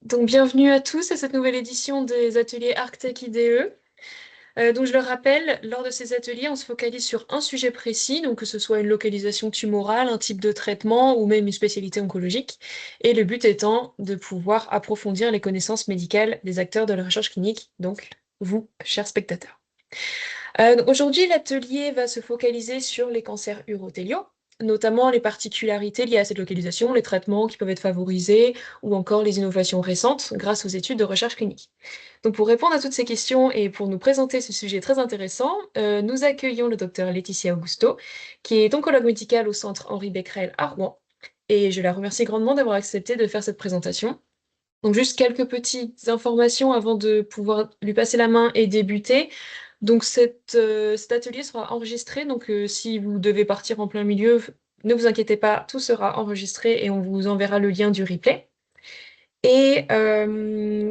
Donc, bienvenue à tous à cette nouvelle édition des ateliers ArcTech IDE. Donc, je le rappelle, lors de ces ateliers, on se focalise sur un sujet précis, donc que ce soit une localisation tumorale, un type de traitement ou même une spécialité oncologique. Et le but étant de pouvoir approfondir les connaissances médicales des acteurs de la recherche clinique, donc vous, chers spectateurs. Aujourd'hui, l'atelier va se focaliser sur les cancers urothéliaux, notamment les particularités liées à cette localisation, les traitements qui peuvent être favorisés ou encore les innovations récentes grâce aux études de recherche clinique. Donc pour répondre à toutes ces questions et pour nous présenter ce sujet très intéressant, nous accueillons le docteur Laetitia Augusto, qui est oncologue médicale au centre Henri Becquerel à Rouen. Et je la remercie grandement d'avoir accepté de faire cette présentation. Donc juste quelques petites informations avant de pouvoir lui passer la main et débuter. Donc cet atelier sera enregistré, donc si vous devez partir en plein milieu, ne vous inquiétez pas, tout sera enregistré et on vous enverra le lien du replay. Et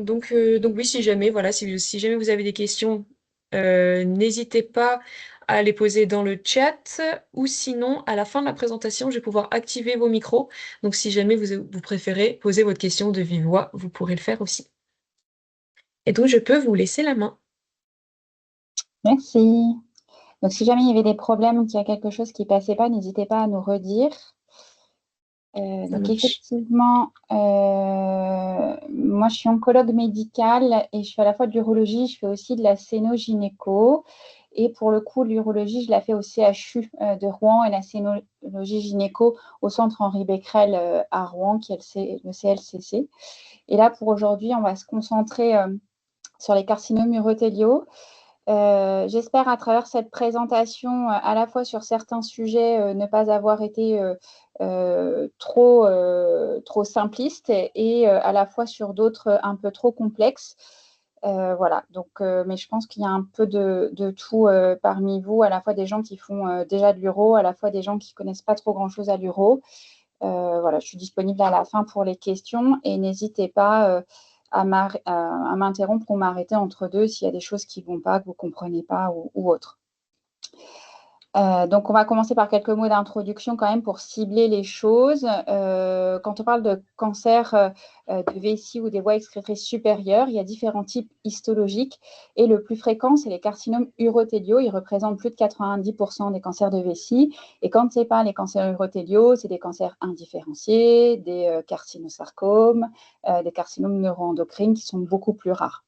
donc oui, si jamais, voilà, si jamais vous avez des questions, n'hésitez pas à les poser dans le chat ou sinon, à la fin de la présentation, je vais pouvoir activer vos micros. Donc si jamais vous préférez poser votre question de vive voix, vous pourrez le faire aussi. Et donc, je peux vous laisser la main. Merci. Donc, si jamais il y avait des problèmes, qu'il y a quelque chose qui ne passait pas, n'hésitez pas à nous redire. Ça Donc, marche. effectivement, moi, je suis oncologue médicale et je fais à la fois de l'urologie, je fais aussi de la céno-gynéco. Et pour le coup, l'urologie, je la fais au CHU de Rouen et la cénologie gynéco au centre Henri Becquerel à Rouen, qui est le CLCC. Et là, pour aujourd'hui, on va se concentrer sur les carcinomes urothéliaux. J'espère à travers cette présentation, à la fois sur certains sujets, ne pas avoir été trop simpliste et à la fois sur d'autres un peu trop complexes. Voilà, donc, mais je pense qu'il y a un peu de tout parmi vous, à la fois des gens qui font déjà de l'uro, à la fois des gens qui ne connaissent pas trop grand-chose à l'uro. Voilà, je suis disponible à la fin pour les questions et n'hésitez pas à m'interrompre ou m'arrêter entre deux s'il y a des choses qui ne vont pas, que vous ne comprenez pas ou autre. Donc, on va commencer par quelques mots d'introduction quand même pour cibler les choses. Quand on parle de cancer de vessie ou des voies excrétrices supérieures, il y a différents types histologiques et le plus fréquent, c'est les carcinomes urothéliaux. Ils représentent plus de 90% des cancers de vessie. Et quand ce n'est pas les cancers urothéliaux, c'est des cancers indifférenciés, des carcinosarcomes, des carcinomes neuroendocrines qui sont beaucoup plus rares.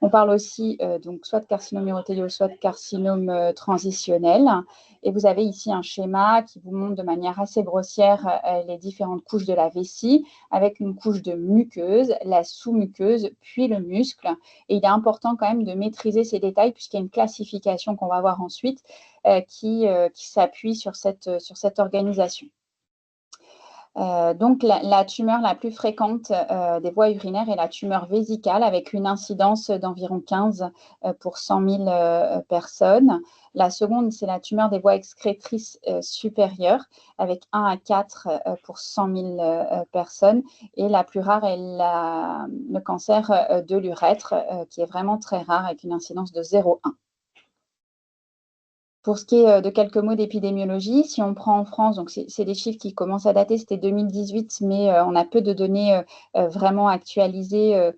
On parle aussi donc soit de carcinome urothéliaux, soit de carcinome transitionnel. Et vous avez ici un schéma qui vous montre de manière assez grossière les différentes couches de la vessie, avec une couche de muqueuse, la sous-muqueuse, puis le muscle. Et il est important quand même de maîtriser ces détails, puisqu'il y a une classification qu'on va voir ensuite qui s'appuie sur cette organisation. Donc, la tumeur la plus fréquente des voies urinaires est la tumeur vésicale avec une incidence d'environ 15 pour 100 000 personnes. La seconde, c'est la tumeur des voies excrétrices supérieures avec 1 à 4 pour 100 000 personnes. Et la plus rare est le cancer de l'urètre qui est vraiment très rare avec une incidence de 0,1. Pour ce qui est de quelques mots d'épidémiologie, si on prend en France, donc c'est des chiffres qui commencent à dater, c'était 2018, mais on a peu de données vraiment actualisées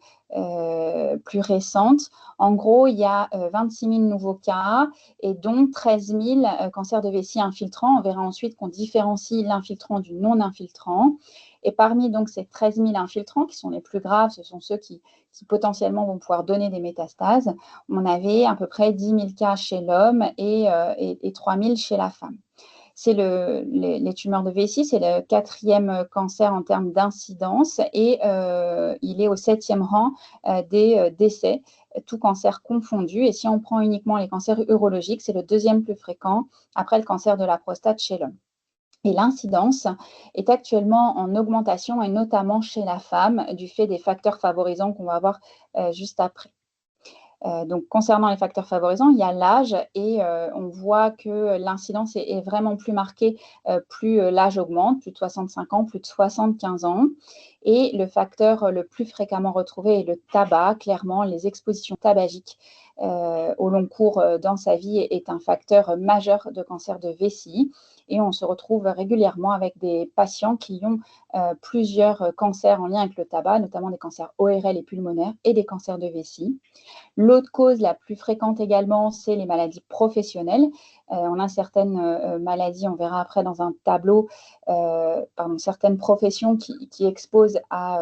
plus récentes. En gros, il y a 26 000 nouveaux cas et dont 13 000 cancers de vessie infiltrants. On verra ensuite qu'on différencie l'infiltrant du non-infiltrant. Et parmi donc ces 13 000 infiltrants, qui sont les plus graves, ce sont ceux qui potentiellement vont pouvoir donner des métastases, on avait à peu près 10 000 cas chez l'homme et 3 000 chez la femme. C'est les tumeurs de vessie, c'est le 4e cancer en termes d'incidence et il est au 7e rang des décès, tout cancer confondu. Et si on prend uniquement les cancers urologiques, c'est le 2e plus fréquent après le cancer de la prostate chez l'homme. Et l'incidence est actuellement en augmentation, et notamment chez la femme, du fait des facteurs favorisants qu'on va voir juste après. Donc, concernant les facteurs favorisants, il y a l'âge et on voit que l'incidence est vraiment plus marquée plus l'âge augmente, plus de 65 ans, plus de 75 ans. Et le facteur le plus fréquemment retrouvé est le tabac. Clairement, les expositions tabagiques au long cours dans sa vie est un facteur majeur de cancer de vessie. Et on se retrouve régulièrement avec des patients qui ont plusieurs cancers en lien avec le tabac, notamment des cancers ORL et pulmonaires et des cancers de vessie. L'autre cause la plus fréquente également, c'est les maladies professionnelles. On a certaines maladies, on verra après dans un tableau, certaines professions qui exposent à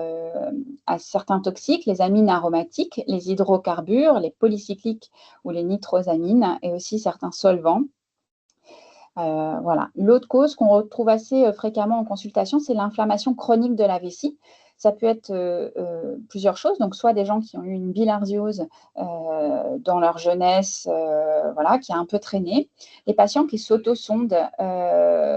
certains toxiques, les amines aromatiques, les hydrocarbures, les polycycliques ou les nitrosamines et aussi certains solvants. Voilà. L'autre cause qu'on retrouve assez fréquemment en consultation, c'est l'inflammation chronique de la vessie. Ça peut être plusieurs choses, donc soit des gens qui ont eu une bilharziose dans leur jeunesse, voilà, qui a un peu traîné. Les patients qui s'auto-sondent,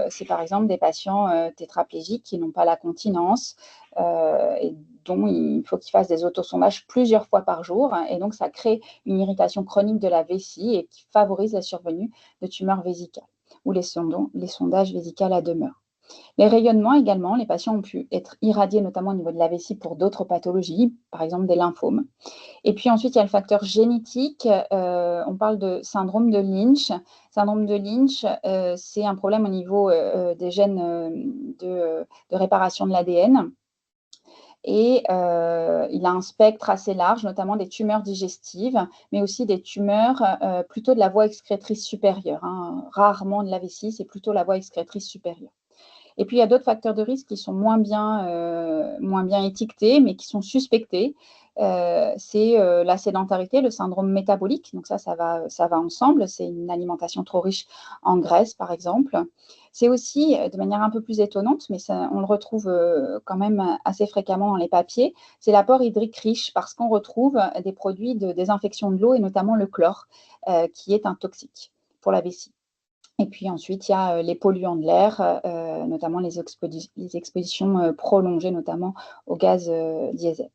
c'est par exemple des patients tétraplégiques qui n'ont pas la continence et dont il faut qu'ils fassent des autosondages plusieurs fois par jour. Et donc, ça crée une irritation chronique de la vessie et qui favorise la survenue de tumeurs vésicales ou les sondages vésicales à demeure. Les rayonnements également, les patients ont pu être irradiés notamment au niveau de la vessie pour d'autres pathologies, par exemple des lymphomes. Et puis ensuite, il y a le facteur génétique. On parle de syndrome de Lynch. Syndrome de Lynch, c'est un problème au niveau des gènes de réparation de l'ADN. Et il a un spectre assez large, notamment des tumeurs digestives, mais aussi des tumeurs plutôt de la voie excrétrice supérieure. Hein. Rarement de la vessie, c'est plutôt la voie excrétrice supérieure. Et puis, il y a d'autres facteurs de risque qui sont moins bien étiquetés, mais qui sont suspectés. C'est la sédentarité, le syndrome métabolique. Donc ça va ensemble. C'est une alimentation trop riche en graisse, par exemple. C'est aussi, de manière un peu plus étonnante, mais ça, on le retrouve quand même assez fréquemment dans les papiers, c'est l'apport hydrique riche, parce qu'on retrouve des produits de désinfection de l'eau, et notamment le chlore, qui est un toxique pour la vessie. Et puis ensuite, il y a les polluants de l'air, notamment les expositions prolongées, notamment au gaz diesel.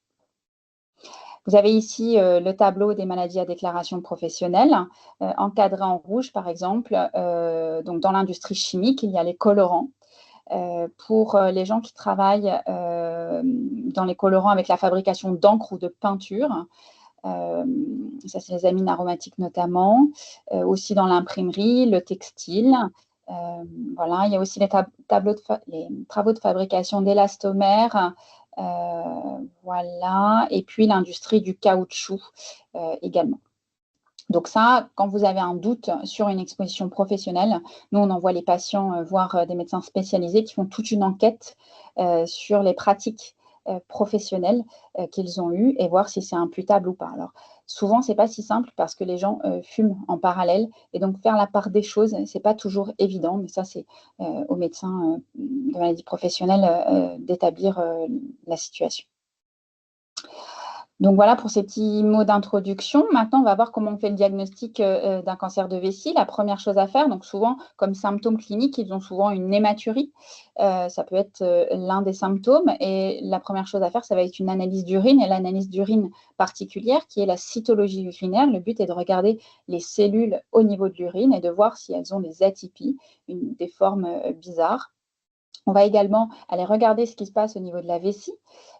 Vous avez ici le tableau des maladies à déclaration professionnelle, encadré en rouge par exemple. Donc dans l'industrie chimique, il y a les colorants. Pour les gens qui travaillent dans les colorants avec la fabrication d'encre ou de peinture, ça, c'est les amines aromatiques notamment. Aussi dans l'imprimerie, le textile. Voilà. Il y a aussi les travaux de fabrication d'élastomères. Voilà. Et puis l'industrie du caoutchouc également. Donc ça, quand vous avez un doute sur une exposition professionnelle, nous, on envoie les patients voir des médecins spécialisés qui font toute une enquête sur les pratiques professionnelles qu'ils ont eues et voir si c'est imputable ou pas. Alors, souvent, ce n'est pas si simple parce que les gens fument en parallèle et donc faire la part des choses, ce n'est pas toujours évident, mais ça, c'est aux médecins de maladies professionnelles d'établir la situation. Donc voilà pour ces petits mots d'introduction. Maintenant, on va voir comment on fait le diagnostic d'un cancer de vessie. La première chose à faire, donc souvent, comme symptômes cliniques, ils ont souvent une hématurie. Ça peut être l'un des symptômes. Et la première chose à faire, ça va être une analyse d'urine. Et l'analyse d'urine particulière, qui est la cytologie urinaire. Le but est de regarder les cellules au niveau de l'urine et de voir si elles ont des atypies, des formes bizarres. On va également aller regarder ce qui se passe au niveau de la vessie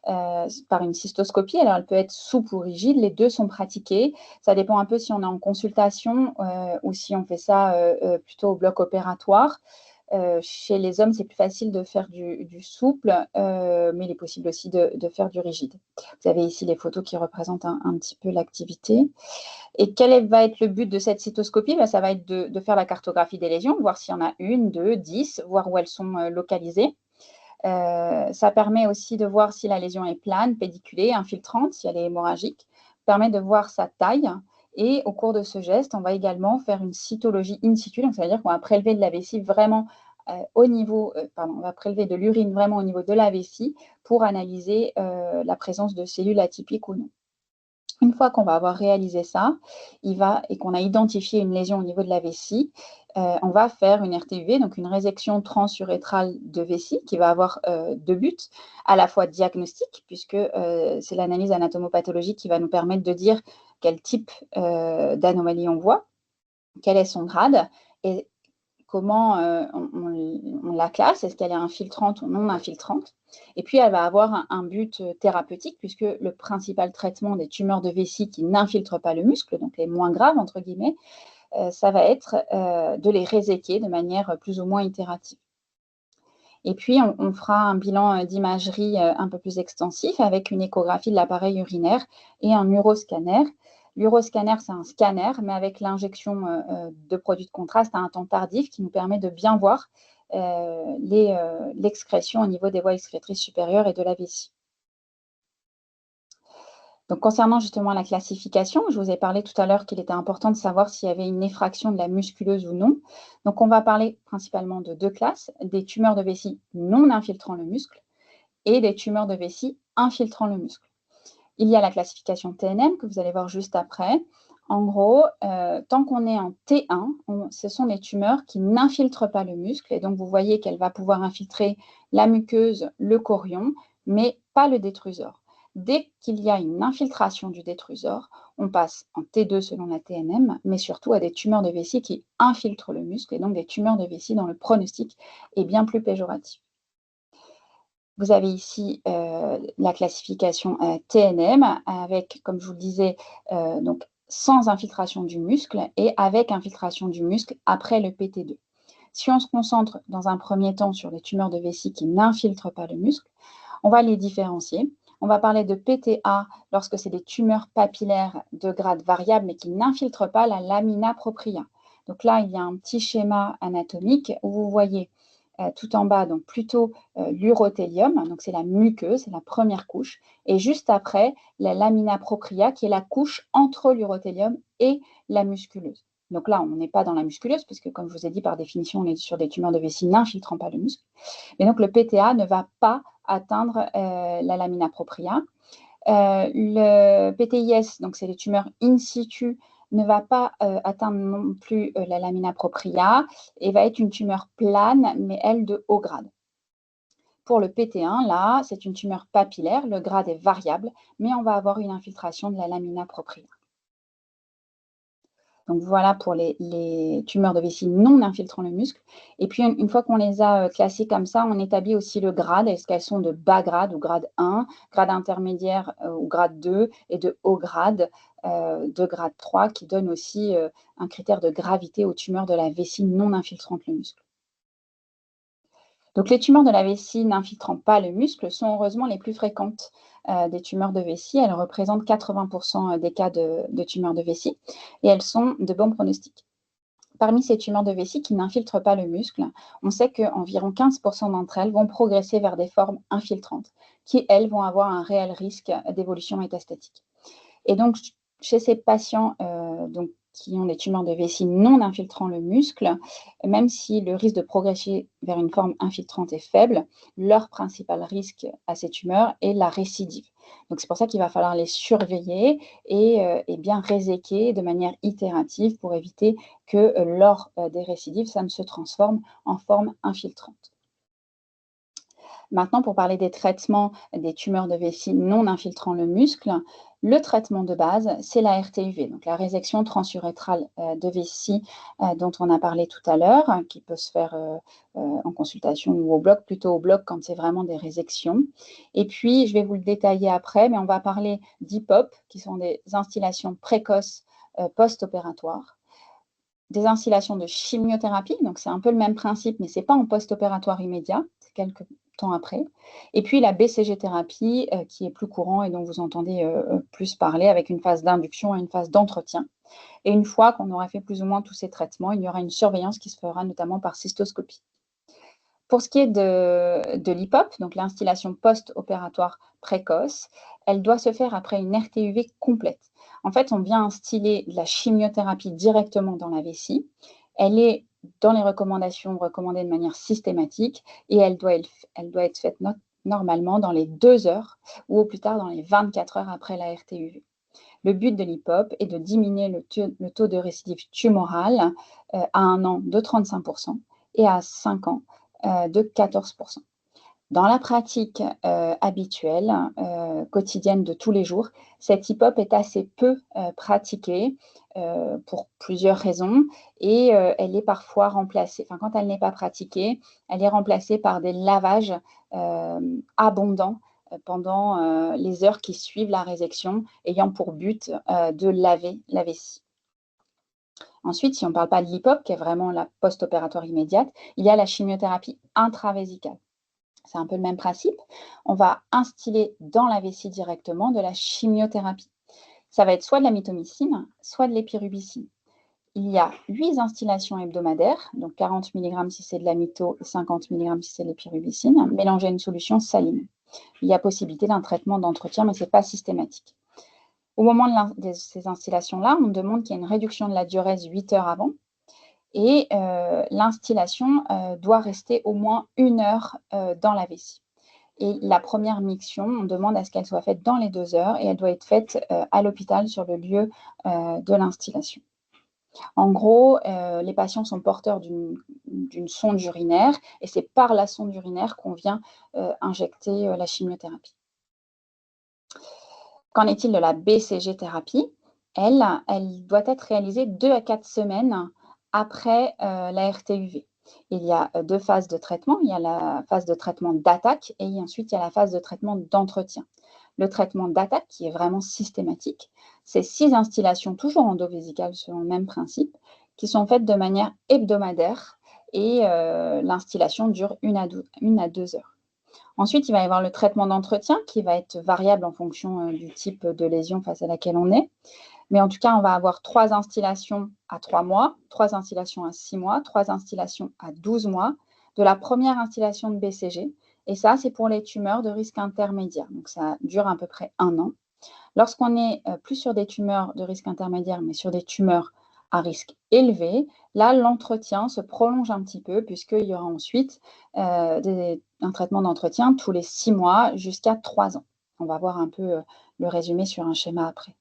par une cystoscopie. Alors, elle peut être souple ou rigide. Les deux sont pratiqués. Ça dépend un peu si on est en consultation ou si on fait ça plutôt au bloc opératoire. Chez les hommes, c'est plus facile de faire du souple, mais il est possible aussi de faire du rigide. Vous avez ici les photos qui représentent un petit peu l'activité. Et quel va être le but de cette cytoscopie? Ça va être de faire la cartographie des lésions, voir s'il y en a 1, 2, 10, voir où elles sont localisées. Ça permet aussi de voir si la lésion est plane, pédiculée, infiltrante, si elle est hémorragique. Ça permet de voir sa taille. Et au cours de ce geste, on va également faire une cytologie in situ. Donc, ça veut dire qu'on va prélever de la vessie vraiment on va prélever de l'urine vraiment au niveau de la vessie pour analyser la présence de cellules atypiques ou non. Une fois qu'on va avoir réalisé ça, et qu'on a identifié une lésion au niveau de la vessie, on va faire une RTUV, donc une résection transurétrale de vessie, qui va avoir deux buts, à la fois diagnostique, puisque c'est l'analyse anatomopathologique qui va nous permettre de dire quel type d'anomalie on voit, quel est son grade, et comment on la classe, est-ce qu'elle est infiltrante ou non infiltrante. Et puis, elle va avoir un but thérapeutique, puisque le principal traitement des tumeurs de vessie qui n'infiltrent pas le muscle, donc les moins graves, entre guillemets, ça va être de les réséquer de manière plus ou moins itérative. Et puis, on fera un bilan d'imagerie un peu plus extensif avec une échographie de l'appareil urinaire et un uroscanner. L'uroscanner, c'est un scanner, mais avec l'injection de produits de contraste à un temps tardif qui nous permet de bien voir l'excrétion au niveau des voies excrétrices supérieures et de la vessie. Donc, concernant justement la classification, je vous ai parlé tout à l'heure qu'il était important de savoir s'il y avait une effraction de la musculeuse ou non. Donc, on va parler principalement de deux classes, des tumeurs de vessie non infiltrant le muscle et des tumeurs de vessie infiltrant le muscle. Il y a la classification TNM que vous allez voir juste après. En gros, tant qu'on est en T1, ce sont les tumeurs qui n'infiltrent pas le muscle. Et donc, vous voyez qu'elle va pouvoir infiltrer la muqueuse, le chorion, mais pas le détrusor. Dès qu'il y a une infiltration du détrusor, on passe en T2 selon la TNM, mais surtout à des tumeurs de vessie qui infiltrent le muscle, et donc des tumeurs de vessie dont le pronostic est bien plus péjoratif. Vous avez ici la classification TNM avec, comme je vous le disais, donc sans infiltration du muscle et avec infiltration du muscle après le PT2. Si on se concentre dans un premier temps sur les tumeurs de vessie qui n'infiltrent pas le muscle, on va les différencier. On va parler de PTA lorsque c'est des tumeurs papillaires de grade variable mais qui n'infiltrent pas la lamina propria. Donc là, il y a un petit schéma anatomique où vous voyez tout en bas, donc plutôt l'urothélium, donc c'est la muqueuse, c'est la première couche, et juste après, la lamina propria, qui est la couche entre l'urothélium et la musculeuse. Donc là, on n'est pas dans la musculeuse, puisque comme je vous ai dit, par définition, on est sur des tumeurs de vessie n'infiltrant pas le muscle. Et donc, le PTA ne va pas atteindre la lamina propria. Le PTIS, donc c'est les tumeurs in situ, ne va pas atteindre non plus la lamina propria et va être une tumeur plane, mais elle de haut grade. Pour le PT1, là, c'est une tumeur papillaire, le grade est variable, mais on va avoir une infiltration de la lamina propria. Donc voilà pour les tumeurs de vessie non infiltrant le muscle. Et puis une fois qu'on les a classées comme ça, on établit aussi le grade. Est-ce qu'elles sont de bas grade ou grade 1, grade intermédiaire ou grade 2 et de haut grade de grade 3 qui donne aussi un critère de gravité aux tumeurs de la vessie non infiltrante le muscle. Donc, les tumeurs de la vessie n'infiltrant pas le muscle sont heureusement les plus fréquentes des tumeurs de vessie. Elles représentent 80% des cas de tumeurs de vessie et elles sont de bons pronostics. Parmi ces tumeurs de vessie qui n'infiltrent pas le muscle, on sait qu'environ 15% d'entre elles vont progresser vers des formes infiltrantes qui, elles, vont avoir un réel risque d'évolution métastatique. Et donc, chez ces patients qui ont des tumeurs de vessie non infiltrant le muscle, même si le risque de progresser vers une forme infiltrante est faible, leur principal risque à ces tumeurs est la récidive. Donc, c'est pour ça qu'il va falloir les surveiller et bien réséquer de manière itérative pour éviter que lors des récidives, ça ne se transforme en forme infiltrante. Maintenant, pour parler des traitements des tumeurs de vessie non infiltrant le muscle, le traitement de base, c'est la RTUV, donc la résection transurétrale de vessie dont on a parlé tout à l'heure, qui peut se faire en consultation ou au bloc, plutôt au bloc quand c'est vraiment des résections. Et puis, je vais vous le détailler après, mais on va parler d'IPOP, qui sont des instillations précoces post-opératoires, des instillations de chimiothérapie, donc c'est un peu le même principe, mais ce n'est pas en post-opératoire immédiat, c'est quelques temps après. Et puis la BCG-thérapie, qui est plus courant et dont vous entendez plus parler, avec une phase d'induction et une phase d'entretien. Et une fois qu'on aura fait plus ou moins tous ces traitements, il y aura une surveillance qui se fera notamment par cystoscopie. Pour ce qui est de l'IPOP, donc l'instillation post-opératoire précoce, elle doit se faire après une RTUV complète. En fait, on vient instiller de la chimiothérapie directement dans la vessie. Elle est dans les recommandations recommandée de manière systématique et elle doit être faite normalement dans les 2 heures ou au plus tard dans les 24 heures après la RTUV. Le but de l'IPOP est de diminuer le taux de récidive tumorale à 1 an de 35% et à 5 ans de 14%. Dans la pratique habituelle, quotidienne de tous les jours, cette HIPOP est assez peu pratiquée pour plusieurs raisons et elle est parfois remplacée, enfin quand elle n'est pas pratiquée, elle est remplacée par des lavages abondants pendant les heures qui suivent la résection, ayant pour but de laver la vessie. Ensuite, si on ne parle pas de l'HIPOP, qui est vraiment la post-opératoire immédiate, il y a la chimiothérapie intravésicale. C'est un peu le même principe. On va instiller dans la vessie directement de la chimiothérapie. Ça va être soit de la mitomycine, soit de l'épirubicine. Il y a 8 instillations hebdomadaires, donc 40 mg si c'est de la mito et 50 mg si c'est de l'épirubicine, mélangées à une solution saline. Il y a possibilité d'un traitement d'entretien, mais ce n'est pas systématique. Au moment de ces instillations-là, on demande qu'il y ait une réduction de la diurèse 8 heures avant. Et l'instillation doit rester au moins 1 heure dans la vessie. Et la première miction, on demande à ce qu'elle soit faite dans les 2 heures et elle doit être faite à l'hôpital sur le lieu de l'instillation. En gros, les patients sont porteurs d'une sonde urinaire et c'est par la sonde urinaire qu'on vient injecter la chimiothérapie. Qu'en est-il de la BCG-thérapie? Elle doit être réalisée 2 à 4 semaines après la RTUV. Il y a 2 phases de traitement. Il y a la phase de traitement d'attaque et ensuite il y a la phase de traitement d'entretien. Le traitement d'attaque, qui est vraiment systématique, c'est 6 instillations, toujours endovésicales selon le même principe, qui sont faites de manière hebdomadaire et l'instillation dure 1 à 2 heures. Ensuite, il va y avoir le traitement d'entretien qui va être variable en fonction du type de lésion face à laquelle on est. Mais en tout cas, on va avoir 3 instillations à 3 mois, 3 instillations à 6 mois, 3 instillations à 12 mois de la première instillation de BCG. Et ça, c'est pour les tumeurs de risque intermédiaire. Donc, ça dure à peu près 1 an. Lorsqu'on est plus sur des tumeurs de risque intermédiaire, mais sur des tumeurs à risque élevé, là, l'entretien se prolonge un petit peu puisqu'il y aura ensuite un traitement d'entretien tous les 6 mois jusqu'à 3 ans. On va voir un peu le résumé sur un schéma après.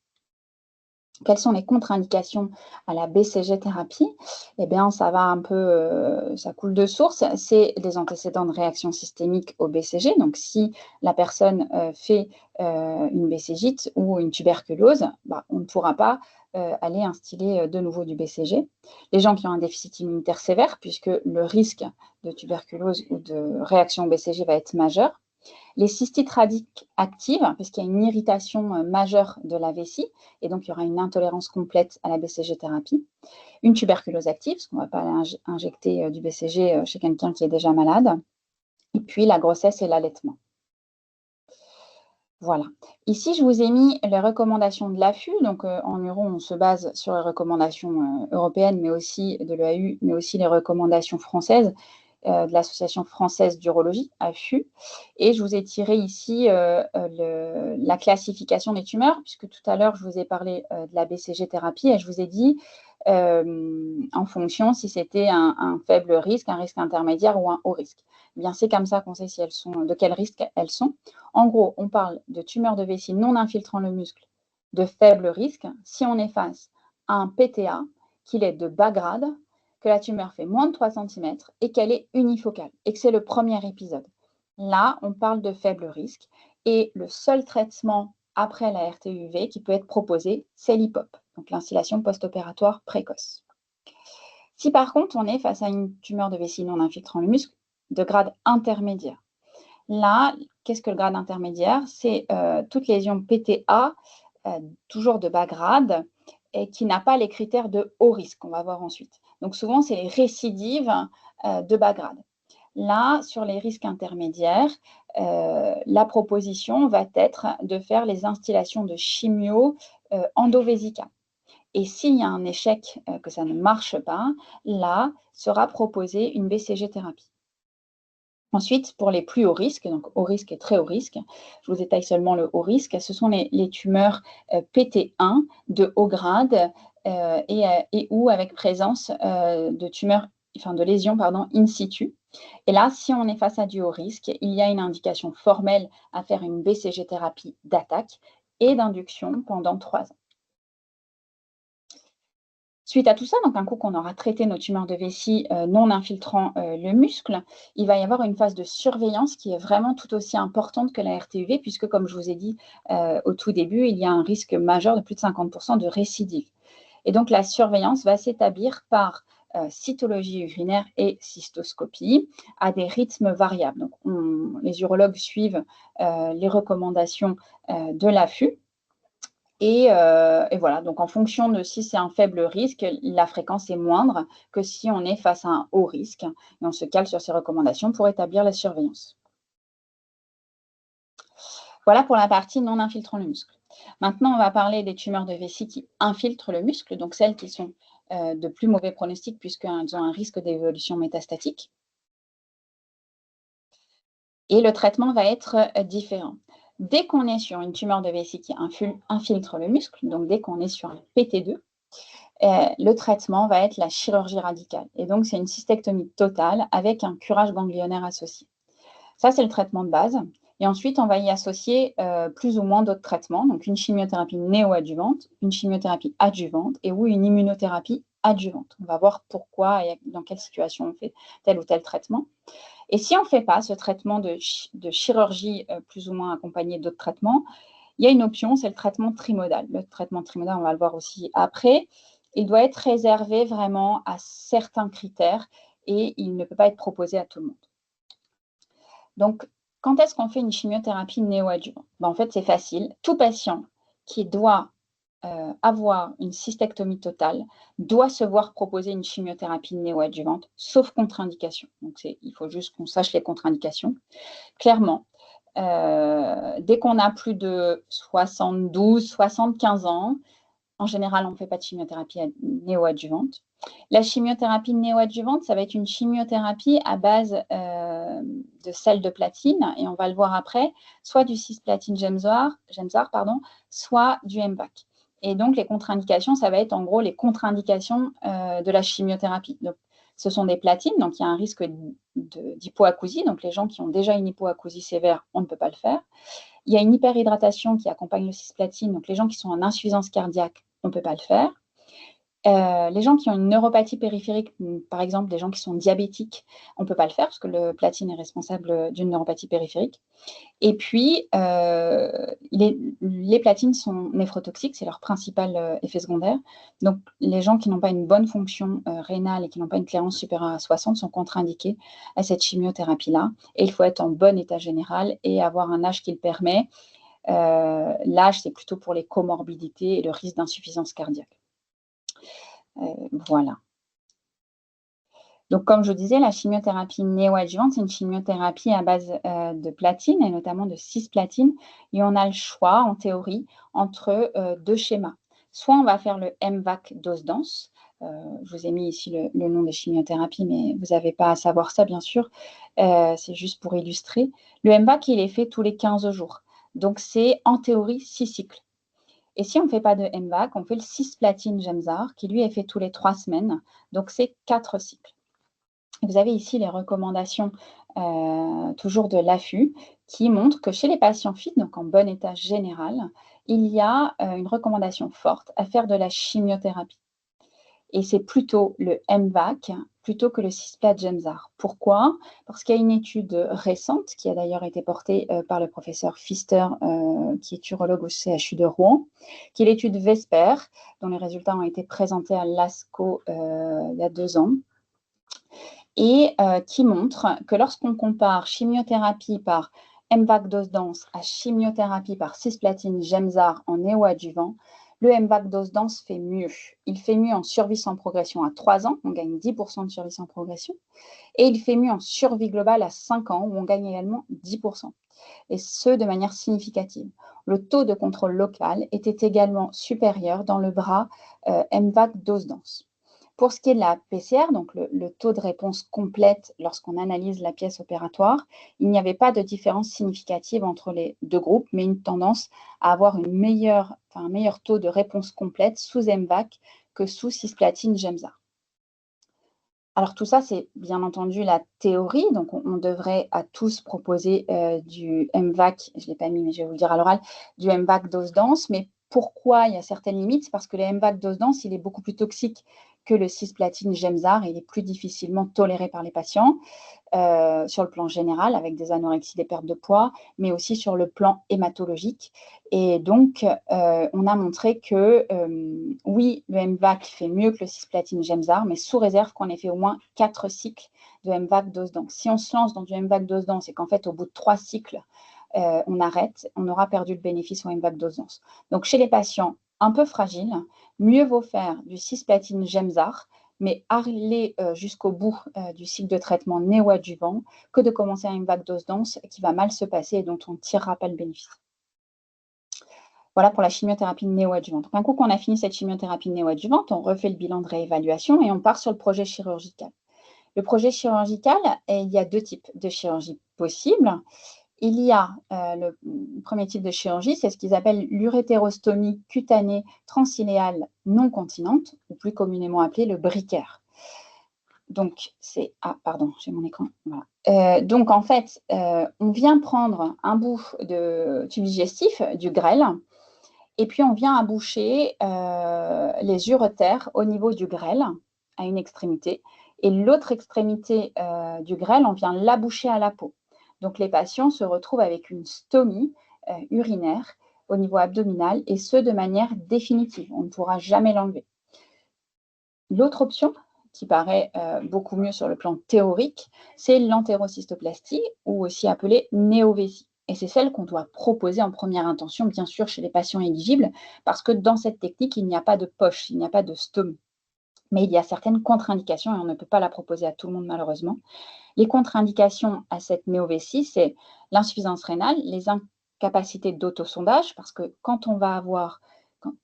Quelles sont les contre-indications à la BCG-thérapie? Eh bien, ça va un peu, ça coule de source. C'est des antécédents de réaction systémique au BCG. Donc, si la personne fait une BCGite ou une tuberculose, on ne pourra pas aller instiller de nouveau du BCG. Les gens qui ont un déficit immunitaire sévère, puisque le risque de tuberculose ou de réaction au BCG va être majeur. Les cystites radiques actives, parce qu'il y a une irritation majeure de la vessie, et donc il y aura une intolérance complète à la BCG-thérapie. Une tuberculose active, parce qu'on ne va pas aller injecter du BCG chez quelqu'un qui est déjà malade. Et puis la grossesse et l'allaitement. Voilà. Ici, je vous ai mis les recommandations de l'AFU. Donc, en Uro, on se base sur les recommandations européennes, mais aussi de l'EAU, mais aussi les recommandations françaises de l'Association française d'urologie, AFU. Et je vous ai tiré ici la classification des tumeurs, puisque tout à l'heure, je vous ai parlé de la BCG-thérapie et je vous ai dit en fonction si c'était un faible risque, un risque intermédiaire ou un haut risque. Eh bien, c'est comme ça qu'on sait si elles sont, de quel risque elles sont. En gros, on parle de tumeurs de vessie non infiltrant le muscle de faible risque si on est face à un PTA, qu'il est de bas grade, que la tumeur fait moins de 3 cm et qu'elle est unifocale, et que c'est le premier épisode. Là, on parle de faible risque et le seul traitement après la RTUV qui peut être proposé, c'est l'HIPOP, donc l'instillation post-opératoire précoce. Si par contre, on est face à une tumeur de vessie non infiltrant le muscle de grade intermédiaire, là, qu'est-ce que le grade intermédiaire? C'est toute lésion PTA, toujours de bas grade, et qui n'a pas les critères de haut risque, on va voir ensuite. Donc souvent, c'est les récidives de bas grade. Là, sur les risques intermédiaires, la proposition va être de faire les instillations de chimio endovésicales. Et s'il y a un échec, que ça ne marche pas, là sera proposée une BCG-thérapie. Ensuite, pour les plus hauts risques, donc haut risque et très haut risque, je vous détaille seulement le haut risque, ce sont les tumeurs PT1 de haut grade et ou avec présence de tumeurs, enfin de lésions in situ. Et là, si on est face à du haut risque, il y a une indication formelle à faire une BCG-thérapie d'attaque et d'induction pendant 3 ans. Suite à tout ça, donc un coup qu'on aura traité nos tumeurs de vessie non infiltrant le muscle, il va y avoir une phase de surveillance qui est vraiment tout aussi importante que la RTUV, puisque comme je vous ai dit au tout début, il y a un risque majeur de plus de 50% de récidive. Et donc la surveillance va s'établir par cytologie urinaire et cystoscopie à des rythmes variables. Donc les urologues suivent les recommandations de l'AFU. Et voilà, donc en fonction de si c'est un faible risque, la fréquence est moindre que si on est face à un haut risque. Et on se cale sur ces recommandations pour établir la surveillance. Voilà pour la partie non infiltrant le muscle. Maintenant, on va parler des tumeurs de vessie qui infiltrent le muscle, donc celles qui sont de plus mauvais pronostic puisqu'elles ont un risque d'évolution métastatique. Et le traitement va être différent. Dès qu'on est sur une tumeur de vessie qui infiltre le muscle, donc dès qu'on est sur un PT2, le traitement va être la chirurgie radicale. Et donc, c'est une cystectomie totale avec un curage ganglionnaire associé. Ça, c'est le traitement de base. Et ensuite, on va y associer plus ou moins d'autres traitements, donc une chimiothérapie néoadjuvante, une chimiothérapie adjuvante et ou une immunothérapie adjuvante. On va voir pourquoi et dans quelle situation on fait tel ou tel traitement. Et si on ne fait pas ce traitement de chirurgie plus ou moins accompagné d'autres traitements, il y a une option, c'est le traitement trimodal. Le traitement trimodal, on va le voir aussi après. Il doit être réservé vraiment à certains critères et il ne peut pas être proposé à tout le monde. Donc, quand est-ce qu'on fait une chimiothérapie néoadjuvante? En fait, c'est facile. Tout patient qui doit avoir une cystectomie totale doit se voir proposer une chimiothérapie néoadjuvante, sauf contre-indication. Donc, il faut juste qu'on sache les contre-indications. Clairement, dès qu'on a plus de 72, 75 ans, en général, on ne fait pas de chimiothérapie néoadjuvante. La chimiothérapie néoadjuvante, ça va être une chimiothérapie à base de sel de platine, et on va le voir après, soit du cisplatine Gemzar, soit du MVAC. Et donc, les contre-indications, ça va être en gros les contre-indications de la chimiothérapie. Donc, ce sont des platines, donc il y a un risque d'hypoacousie. Donc, les gens qui ont déjà une hypoacousie sévère, on ne peut pas le faire. Il y a une hyperhydratation qui accompagne le cisplatine, donc les gens qui sont en insuffisance cardiaque, on ne peut pas le faire. Les gens qui ont une neuropathie périphérique, par exemple des gens qui sont diabétiques, on ne peut pas le faire parce que le platine est responsable d'une neuropathie périphérique. Et puis, les platines sont néphrotoxiques, c'est leur principal effet secondaire. Donc, les gens qui n'ont pas une bonne fonction rénale et qui n'ont pas une clairance supérieure à 60 sont contre-indiqués à cette chimiothérapie-là. Et il faut être en bon état général et avoir un âge qui le permet. L'âge, c'est plutôt pour les comorbidités et le risque d'insuffisance cardiaque. Voilà. Donc, comme je vous disais, la chimiothérapie néoadjuvante, c'est une chimiothérapie à base de platine et notamment de cisplatine. Et on a le choix, en théorie, entre deux schémas. Soit on va faire le MVAC dose dense. Je vous ai mis ici le nom des chimiothérapies, mais vous n'avez pas à savoir ça, bien sûr. C'est juste pour illustrer. Le MVAC, il est fait tous les 15 jours. Donc, c'est en théorie 6 cycles. Et si on ne fait pas de MVAC, on fait le cisplatine Gemzar, qui lui est fait tous les 3 semaines. Donc, c'est 4 cycles. Vous avez ici les recommandations toujours de l'AFU qui montrent que chez les patients fit, donc en bon état général, il y a une recommandation forte à faire de la chimiothérapie. Et c'est plutôt le MVAC plutôt que le cisplat Gemzar. Pourquoi? Parce qu'il y a une étude récente qui a d'ailleurs été portée par le professeur Pfister, qui est urologue au CHU de Rouen, qui est l'étude VESPER, dont les résultats ont été présentés à l'ASCO il y a 2 ans, et qui montre que lorsqu'on compare chimiothérapie par MVAC dose dense à chimiothérapie par cisplatine Gemzar en néoadjuvant, le MVAC dose dense fait mieux. Il fait mieux en survie sans progression à 3 ans, on gagne 10% de survie sans progression, et il fait mieux en survie globale à 5 ans, où on gagne également 10%, et ce de manière significative. Le taux de contrôle local était également supérieur dans le bras MVAC dose dense. Pour ce qui est de la PCR, donc le taux de réponse complète lorsqu'on analyse la pièce opératoire, il n'y avait pas de différence significative entre les deux groupes, mais une tendance à avoir un meilleur taux de réponse complète sous MVAC que sous cisplatine Gemzar. Alors tout ça, c'est bien entendu la théorie, donc on devrait à tous proposer du MVAC, je ne l'ai pas mis, mais je vais vous le dire à l'oral, du MVAC dose dense, mais Pourquoi il y a certaines limites? C'est parce que le MVAC dose dense, il est beaucoup plus toxique que le cisplatine Gemzar. Il est plus difficilement toléré par les patients sur le plan général, avec des anorexies, des pertes de poids, mais aussi sur le plan hématologique. Et donc, on a montré que oui, le MVAC fait mieux que le cisplatine Gemzar, mais sous réserve qu'on ait fait au moins 4 cycles de MVAC dose dense. Si on se lance dans du MVAC dose dense et qu'en fait, au bout de 3 cycles, on arrête, on aura perdu le bénéfice au MVAC dose dense. Donc, chez les patients un peu fragiles, mieux vaut faire du cisplatine Gemzar, mais aller jusqu'au bout du cycle de traitement néoadjuvant que de commencer à une vague dose dense qui va mal se passer et dont on ne tirera pas le bénéfice. Voilà pour la chimiothérapie néoadjuvante. Donc, un coup qu'on a fini cette chimiothérapie néoadjuvante, on refait le bilan de réévaluation et on part sur le projet chirurgical. Le projet chirurgical, il y a 2 types de chirurgie possibles. Il y a le premier type de chirurgie, c'est ce qu'ils appellent l'urétérostomie cutanée transiléale non continente, ou plus communément appelée le BRICAIR. Donc, c'est… Ah, pardon, j'ai mon écran. Voilà. Donc, en fait, on vient prendre un bout de tube digestif, du grêle, et puis on vient aboucher les uretères au niveau du grêle, à une extrémité, et l'autre extrémité du grêle, on vient l'aboucher à la peau. Donc, les patients se retrouvent avec une stomie urinaire au niveau abdominal, et ce, de manière définitive. On ne pourra jamais l'enlever. L'autre option, qui paraît beaucoup mieux sur le plan théorique, c'est l'entérocystoplastie, ou aussi appelée néovéssie. Et c'est celle qu'on doit proposer en première intention, bien sûr, chez les patients éligibles, parce que dans cette technique, il n'y a pas de poche, il n'y a pas de stomie. Mais il y a certaines contre-indications et on ne peut pas la proposer à tout le monde, malheureusement. Les contre-indications à cette néovéssie, c'est l'insuffisance rénale, les incapacités d'autosondage, parce que quand on va avoir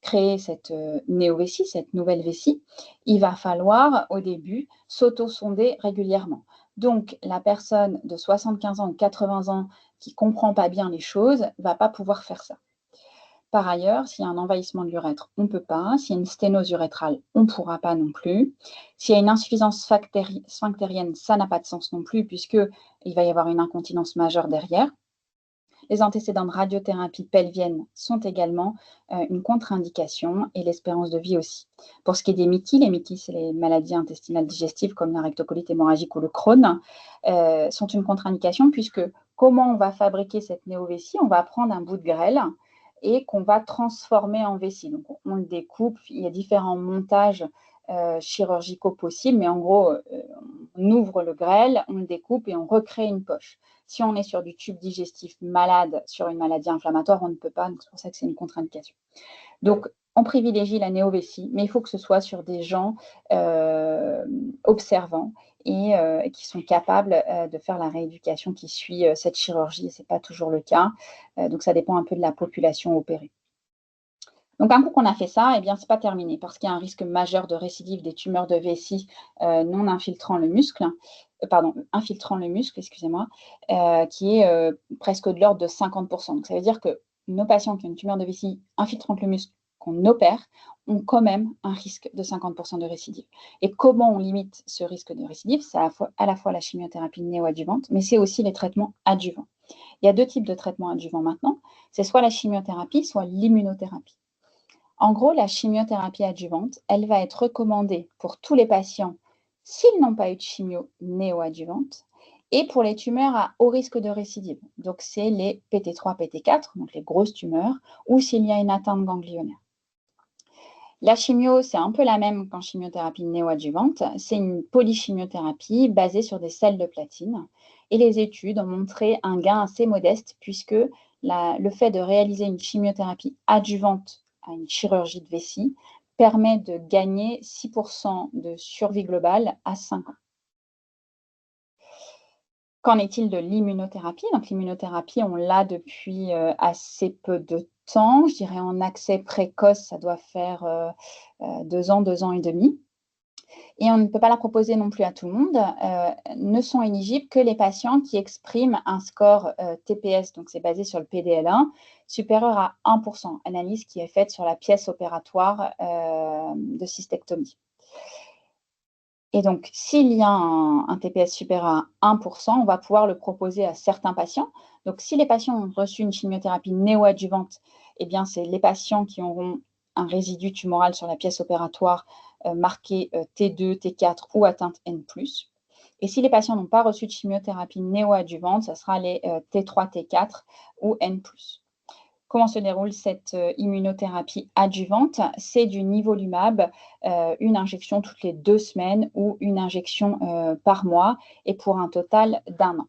créé cette néovéssie, cette nouvelle vessie, il va falloir au début s'autosonder régulièrement. Donc, la personne de 75 ans ou 80 ans qui ne comprend pas bien les choses ne va pas pouvoir faire ça. Par ailleurs, s'il y a un envahissement de l'urètre, on ne peut pas. S'il y a une sténose urétrale, on ne pourra pas non plus. S'il y a une insuffisance sphinctérienne, ça n'a pas de sens non plus, puisqu'il va y avoir une incontinence majeure derrière. Les antécédents de radiothérapie pelvienne sont également une contre-indication, et l'espérance de vie aussi. Pour ce qui est des MICI, les MICI, c'est les maladies intestinales digestives comme la rectocolite hémorragique ou le Crohn, sont une contre-indication, puisque comment on va fabriquer cette néovéssie? On va prendre un bout de grêle et qu'on va transformer en vessie. Donc, on le découpe, il y a différents montages chirurgicaux possibles, mais en gros, on ouvre le grêle, on le découpe et on recrée une poche. Si on est sur du tube digestif malade, sur une maladie inflammatoire, on ne peut pas, donc c'est pour ça que c'est une contre-indication. Donc, on privilégie la néovéssie, mais il faut que ce soit sur des gens observants et qui sont capables de faire la rééducation qui suit cette chirurgie, et ce n'est pas toujours le cas. Donc, ça dépend un peu de la population opérée. Donc, un coup qu'on a fait ça, eh bien, ce n'est pas terminé, parce qu'il y a un risque majeur de récidive des tumeurs de vessie non infiltrant le muscle, infiltrant le muscle, excusez-moi, qui est presque de l'ordre de 50%. Donc, ça veut dire que nos patients qui ont une tumeur de vessie infiltrante le muscle, qu'on opère, ont quand même un risque de 50% de récidive. Et comment on limite ce risque de récidive? C'est à la fois la chimiothérapie néoadjuvante, mais c'est aussi les traitements adjuvants. Il y a 2 types de traitements adjuvants maintenant. C'est soit la chimiothérapie, soit l'immunothérapie. En gros, la chimiothérapie adjuvante, elle va être recommandée pour tous les patients s'ils n'ont pas eu de chimio néoadjuvante, et pour les tumeurs à haut risque de récidive. Donc, c'est les PT3, PT4, donc les grosses tumeurs, ou s'il y a une atteinte ganglionnaire. La chimio, c'est un peu la même qu'en chimiothérapie néoadjuvante. C'est une polychimiothérapie basée sur des sels de platine. Et les études ont montré un gain assez modeste, puisque le fait de réaliser une chimiothérapie adjuvante à une chirurgie de vessie permet de gagner 6% de survie globale à 5 ans. Qu'en est-il de l'immunothérapie? Donc, l'immunothérapie, on l'a depuis assez peu de temps. Je dirais en accès précoce, ça doit faire 2 ans, 2 ans et demi. Et on ne peut pas la proposer non plus à tout le monde. Ne sont éligibles que les patients qui expriment un score TPS, donc c'est basé sur le PDL1, supérieur à 1%, analyse qui est faite sur la pièce opératoire de cystectomie. Et donc, s'il y a un TPS supérieur à 1%, on va pouvoir le proposer à certains patients. Donc, si les patients ont reçu une chimiothérapie néoadjuvante eh bien, c'est les patients qui auront un résidu tumoral sur la pièce opératoire marqué T2, T4 ou atteinte N+. Et si les patients n'ont pas reçu de chimiothérapie néoadjuvante, ça sera les T3, T4 ou N+. Comment se déroule cette immunothérapie adjuvante? C'est du nivolumab, une injection toutes les 2 semaines ou une injection par mois et pour un total d'1 an.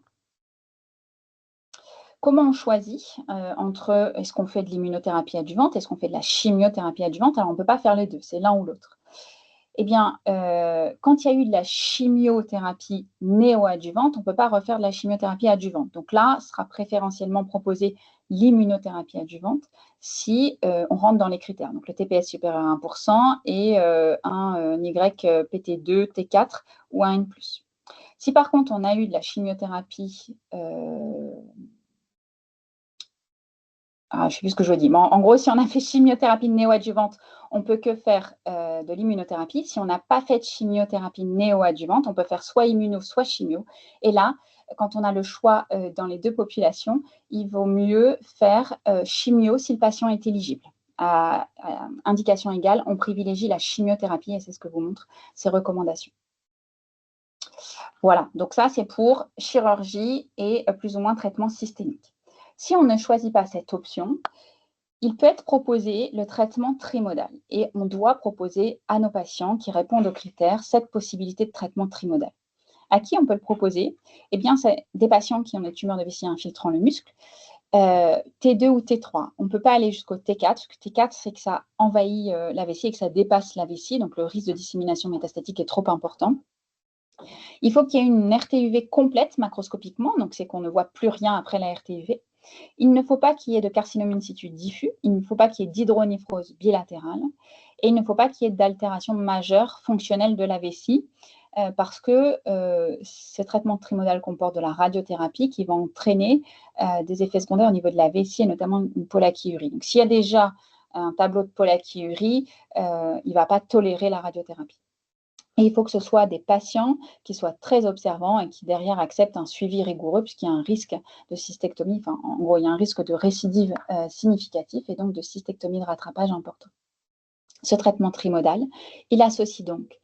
Comment on choisit entre est-ce qu'on fait de l'immunothérapie adjuvante, est-ce qu'on fait de la chimiothérapie adjuvante? Alors on ne peut pas faire les deux, c'est l'un ou l'autre. Eh bien, quand il y a eu de la chimiothérapie néoadjuvante, on ne peut pas refaire de la chimiothérapie adjuvante. Donc là, sera préférentiellement proposé l'immunothérapie adjuvante si on rentre dans les critères. Donc le TPS supérieur à 1% et un YPT2, T4 ou un N+. Si par contre on a eu de la chimiothérapie je ne sais plus ce que je dis, mais en gros, si on a fait chimiothérapie néoadjuvante, on ne peut que faire de l'immunothérapie. Si on n'a pas fait de chimiothérapie néoadjuvante, on peut faire soit immuno, soit chimio. Et là, quand on a le choix dans les deux populations, il vaut mieux faire chimio si le patient est éligible. À indication égale, on privilégie la chimiothérapie et c'est ce que vous montrent ces recommandations. Voilà, donc ça, c'est pour chirurgie et plus ou moins traitement systémique. Si on ne choisit pas cette option, il peut être proposé le traitement trimodal et on doit proposer à nos patients qui répondent aux critères cette possibilité de traitement trimodal. À qui on peut le proposer? Eh bien, c'est des patients qui ont des tumeurs de vessie infiltrant le muscle, T2 ou T3. On ne peut pas aller jusqu'au T4, parce que T4, c'est que ça envahit la vessie et que ça dépasse la vessie, donc le risque de dissémination métastatique est trop important. Il faut qu'il y ait une RT-UV complète macroscopiquement, donc c'est qu'on ne voit plus rien après la RT-UV. Il ne faut pas qu'il y ait de carcinome in situ diffus, il ne faut pas qu'il y ait d'hydronéphrose bilatérale et il ne faut pas qu'il y ait d'altération majeure fonctionnelle de la vessie parce que ce traitement trimodal comporte de la radiothérapie qui va entraîner des effets secondaires au niveau de la vessie et notamment une polachyurie. Donc s'il y a déjà un tableau de polachyurie, il ne va pas tolérer la radiothérapie. Et il faut que ce soit des patients qui soient très observants et qui derrière acceptent un suivi rigoureux puisqu'il y a un risque de cystectomie, enfin en gros il y a un risque de récidive significatif et donc de cystectomie de rattrapage important. Ce traitement trimodal, il associe donc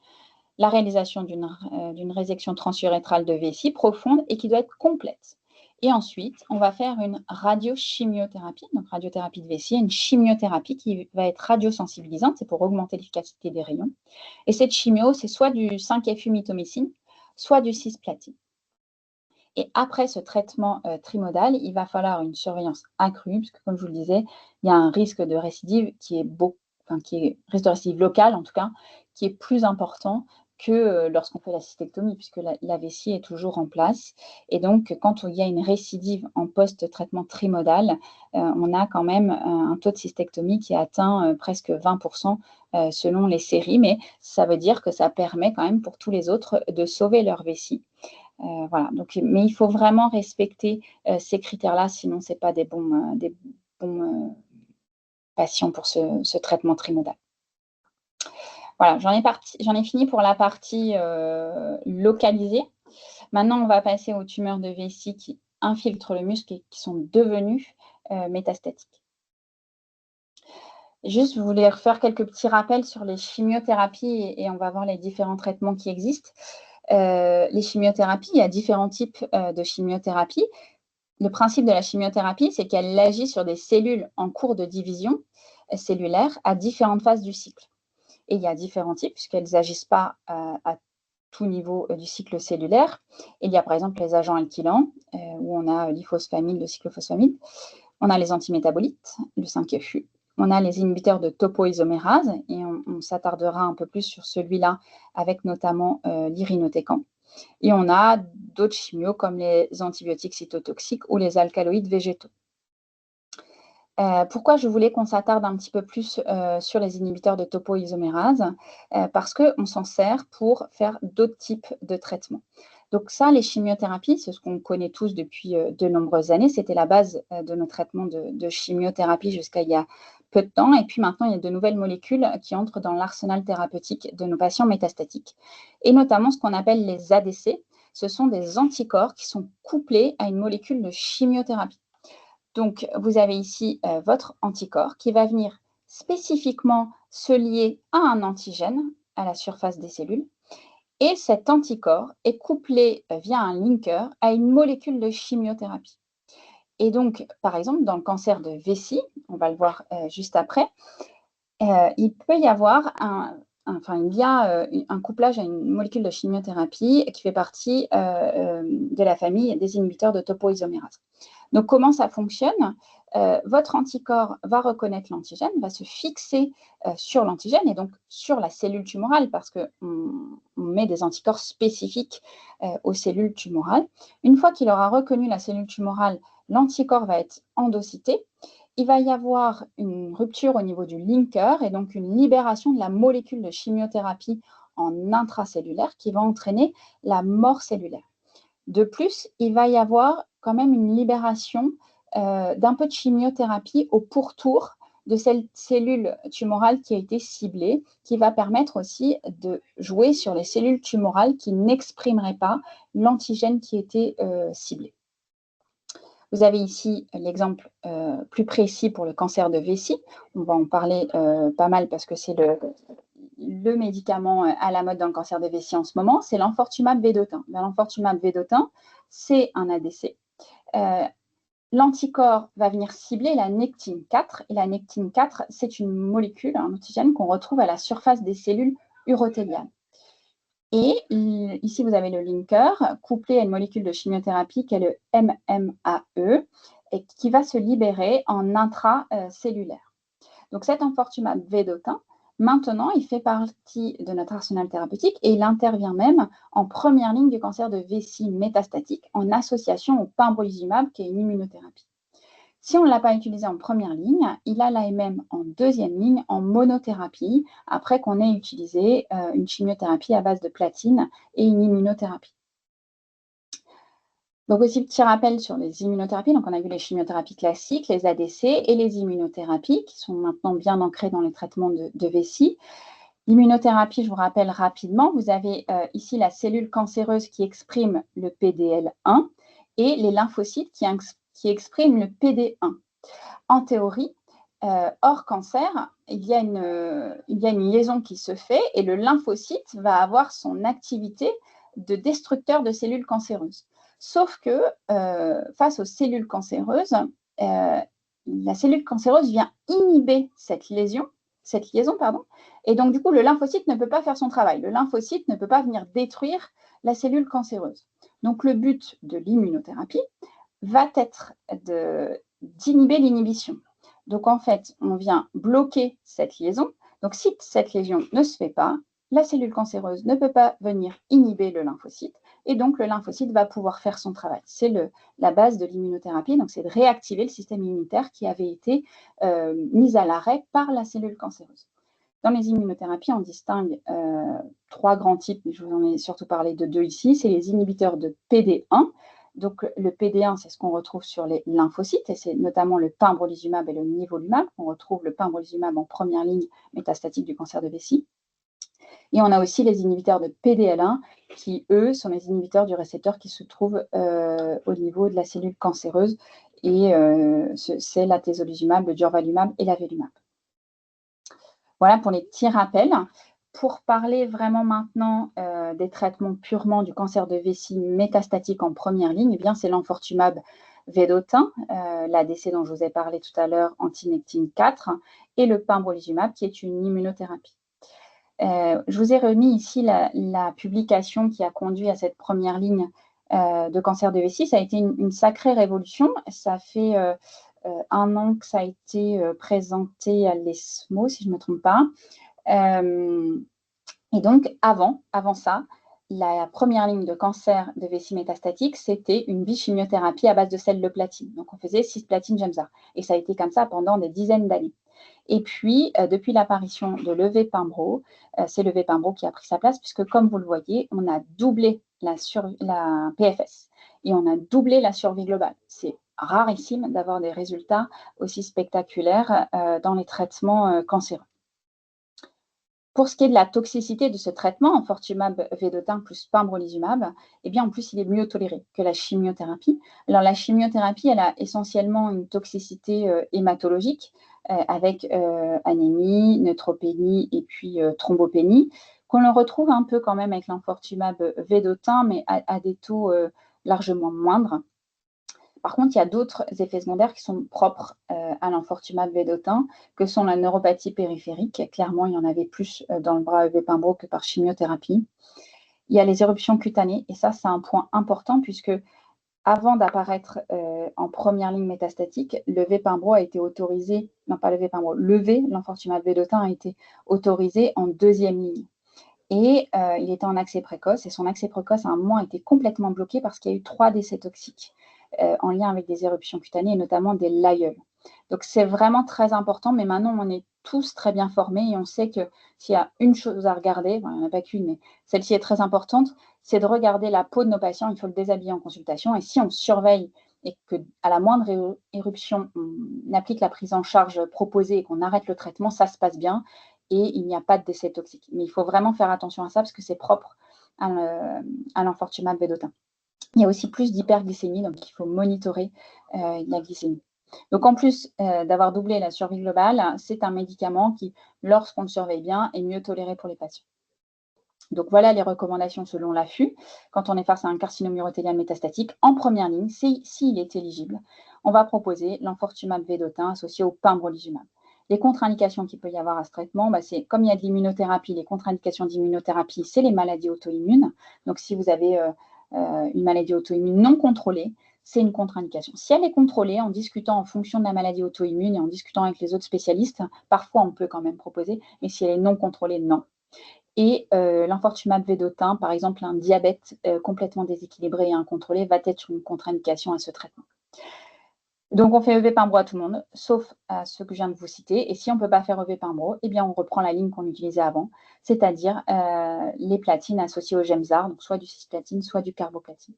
la réalisation d'une résection transurétrale de vessie profonde et qui doit être complète. Et ensuite, on va faire une radiochimiothérapie, donc radiothérapie de vessie, une chimiothérapie qui va être radiosensibilisante, c'est pour augmenter l'efficacité des rayons. Et cette chimio, c'est soit du 5-FU-mitomycine, soit du cisplatine. Et après ce traitement trimodal, il va falloir une surveillance accrue, parce que comme je vous le disais, il y a un risque de récidive risque de récidive locale en tout cas, qui est plus important que lorsqu'on fait la cystectomie, puisque la vessie est toujours en place. Et donc, quand il y a une récidive en post-traitement trimodal, on a quand même un taux de cystectomie qui atteint presque 20% selon les séries, mais ça veut dire que ça permet quand même pour tous les autres de sauver leur vessie. Voilà. Donc, mais il faut vraiment respecter ces critères-là, sinon ce n'est pas des bons patients pour ce traitement trimodal. Voilà, j'en ai fini pour la partie localisée. Maintenant, on va passer aux tumeurs de vessie qui infiltrent le muscle et qui sont devenues métastatiques. Juste, je voulais refaire quelques petits rappels sur les chimiothérapies et on va voir les différents traitements qui existent. Les chimiothérapies, il y a différents types de chimiothérapie. Le principe de la chimiothérapie, c'est qu'elle agit sur des cellules en cours de division cellulaire à différentes phases du cycle. Et il y a différents types, puisqu'elles n'agissent pas à tout niveau du cycle cellulaire. Il y a par exemple les agents alkylants, où on a l'ifosfamide, le cyclophosphamide. On a les antimétabolites, le 5-FU. On a les inhibiteurs de topoisomérase, et on s'attardera un peu plus sur celui-là, avec notamment l'irinotecan. Et on a d'autres chimios comme les antibiotiques cytotoxiques ou les alcaloïdes végétaux. Pourquoi je voulais qu'on s'attarde un petit peu plus sur les inhibiteurs de topoisomérase? Parce qu'on s'en sert pour faire d'autres types de traitements. Donc ça, les chimiothérapies, c'est ce qu'on connaît tous depuis de nombreuses années. C'était la base de nos traitements de chimiothérapie jusqu'à il y a peu de temps. Et puis maintenant, il y a de nouvelles molécules qui entrent dans l'arsenal thérapeutique de nos patients métastatiques. Et notamment ce qu'on appelle les ADC. Ce sont des anticorps qui sont couplés à une molécule de chimiothérapie. Donc, vous avez ici votre anticorps qui va venir spécifiquement se lier à un antigène à la surface des cellules. Et cet anticorps est couplé via un linker à une molécule de chimiothérapie. Et donc, par exemple, dans le cancer de vessie, on va le voir juste après, il peut y avoir un couplage à une molécule de chimiothérapie qui fait partie de la famille des inhibiteurs de topoisomérase. Donc, comment ça fonctionne? Votre anticorps va reconnaître l'antigène, va se fixer sur l'antigène et donc sur la cellule tumorale parce qu'on met des anticorps spécifiques aux cellules tumorales. Une fois qu'il aura reconnu la cellule tumorale, l'anticorps va être endocyté. Il va y avoir une rupture au niveau du linker et donc une libération de la molécule de chimiothérapie en intracellulaire qui va entraîner la mort cellulaire. De plus, il va y avoir quand même une libération d'un peu de chimiothérapie au pourtour de cette cellule tumorale qui a été ciblée, qui va permettre aussi de jouer sur les cellules tumorales qui n'exprimeraient pas l'antigène qui était ciblé. Vous avez ici l'exemple plus précis pour le cancer de vessie. On va en parler pas mal parce que c'est le médicament à la mode dans le cancer de vessie en ce moment, c'est l'enfortumab vedotin. L'enfortumab vedotin, c'est un ADC. L'anticorps va venir cibler la nectine 4. Et la nectine 4, c'est une molécule, un antigène qu'on retrouve à la surface des cellules urothéliales. Et ici, vous avez le linker couplé à une molécule de chimiothérapie qui est le MMAE et qui va se libérer en intracellulaire. Donc cet enfortumab vedotin, maintenant, il fait partie de notre arsenal thérapeutique et il intervient même en première ligne du cancer de vessie métastatique en association au pembrolizumab qui est une immunothérapie. Si on ne l'a pas utilisé en première ligne, il a l'AMM en deuxième ligne en monothérapie après qu'on ait utilisé une chimiothérapie à base de platine et une immunothérapie. Donc aussi, petit rappel sur les immunothérapies. Donc on a vu les chimiothérapies classiques, les ADC et les immunothérapies qui sont maintenant bien ancrées dans les traitements de vessie. L'immunothérapie, je vous rappelle rapidement, vous avez ici la cellule cancéreuse qui exprime le PDL1 et les lymphocytes qui expriment le PD1. En théorie, hors cancer, il y a une liaison qui se fait et le lymphocyte va avoir son activité de destructeur de cellules cancéreuses. Sauf que face aux cellules cancéreuses, la cellule cancéreuse vient inhiber cette liaison, et donc du coup, le lymphocyte ne peut pas faire son travail. Le lymphocyte ne peut pas venir détruire la cellule cancéreuse. Donc le but de l'immunothérapie va être d'inhiber l'inhibition. Donc en fait, on vient bloquer cette liaison. Donc si cette liaison ne se fait pas, la cellule cancéreuse ne peut pas venir inhiber le lymphocyte et donc le lymphocyte va pouvoir faire son travail. C'est la base de l'immunothérapie, donc c'est de réactiver le système immunitaire qui avait été mis à l'arrêt par la cellule cancéreuse. Dans les immunothérapies, on distingue 3 grands types, mais je vous en ai surtout parlé de 2 ici. C'est les inhibiteurs de PD1. Donc le PD1, c'est ce qu'on retrouve sur les lymphocytes, et c'est notamment le pembrolizumab et le nivolumab. On retrouve le pembrolizumab en première ligne métastatique du cancer de vessie. Et on a aussi les inhibiteurs de PDL1 qui, eux, sont les inhibiteurs du récepteur qui se trouve au niveau de la cellule cancéreuse. Et c'est l'atezolizumab, le durvalumab et l'avelumab. Voilà pour les petits rappels. Pour parler vraiment maintenant des traitements purement du cancer de vessie métastatique en première ligne, eh bien c'est l'enfortumab vedotin, l'ADC dont je vous ai parlé tout à l'heure, antinectine 4, et le pembrolizumab qui est une immunothérapie. Je vous ai remis ici la publication qui a conduit à cette première ligne de cancer de vessie. Ça a été une sacrée révolution. Ça fait 1 an que ça a été présenté à l'ESMO, si je ne me trompe pas. Et donc, avant ça, la première ligne de cancer de vessie métastatique, c'était une bichimiothérapie à base de sel de platine. Donc, on faisait cisplatin-gemzar. Et ça a été comme ça pendant des dizaines d'années. Et puis, depuis l'apparition de l'EV-Pembro, c'est l'EV-Pembro qui a pris sa place, puisque comme vous le voyez, on a doublé la PFS et on a doublé la survie globale. C'est rarissime d'avoir des résultats aussi spectaculaires dans les traitements cancéreux. Pour ce qui est de la toxicité de ce traitement, enfortumab vedotin plus pembrolizumab, eh bien, en plus, il est mieux toléré que la chimiothérapie. Alors, la chimiothérapie, elle a essentiellement une toxicité hématologique avec anémie, neutropénie et puis thrombopénie, qu'on le retrouve un peu quand même avec l'enfortumab vedotin, mais à des taux largement moindres. Par contre, il y a d'autres effets secondaires qui sont propres à l'enfortumab vedotin, que sont la neuropathie périphérique. Clairement, il y en avait plus dans le bras EV-Pembro que par chimiothérapie. Il y a les éruptions cutanées, et ça, c'est un point important, puisque avant d'apparaître en première ligne métastatique, le V-Pembro a été autorisé, non pas le V-Pembro, le V, l'enfortumab vedotin a été autorisé en deuxième ligne. Et il était en accès précoce, et son accès précoce à un moment a été complètement bloqué parce qu'il y a eu 3 décès toxiques en lien avec des éruptions cutanées et notamment des LAIEL. Donc c'est vraiment très important, mais maintenant on est tous très bien formés et on sait que s'il y a une chose à regarder, il n'y en a pas qu'une, mais celle-ci est très importante, c'est de regarder la peau de nos patients, il faut le déshabiller en consultation, et si on surveille et qu'à la moindre éruption, on applique la prise en charge proposée et qu'on arrête le traitement, ça se passe bien et il n'y a pas de décès toxique. Mais il faut vraiment faire attention à ça parce que c'est propre à l'enfortumab vedotin. Il y a aussi plus d'hyperglycémie, donc il faut monitorer la glycémie. Donc en plus d'avoir doublé la survie globale, c'est un médicament qui, lorsqu'on le surveille bien, est mieux toléré pour les patients. Donc voilà les recommandations selon l'AFU. Quand on est face à un carcinome urothélial métastatique, en première ligne, s'il est éligible, on va proposer l'enfortumab vedotin associé au pembrolizumab. Les contre-indications qu'il peut y avoir à ce traitement, c'est comme il y a de l'immunothérapie, les contre-indications d'immunothérapie, c'est les maladies auto-immunes. Donc si vous avez une maladie auto-immune non contrôlée, c'est une contre-indication. Si elle est contrôlée, en discutant en fonction de la maladie auto-immune et en discutant avec les autres spécialistes, parfois on peut quand même proposer, mais si elle est non contrôlée, non. Et l'enfortumab vedotin, par exemple, un diabète complètement déséquilibré et incontrôlé va être une contre-indication à ce traitement. Donc, on fait EV-Pembro à tout le monde, sauf à ceux que je viens de vous citer. Et si on ne peut pas faire EV-Pembro, eh bien, on reprend la ligne qu'on utilisait avant, c'est-à-dire les platines associées au Gemzar, donc soit du cisplatine, soit du carboplatine.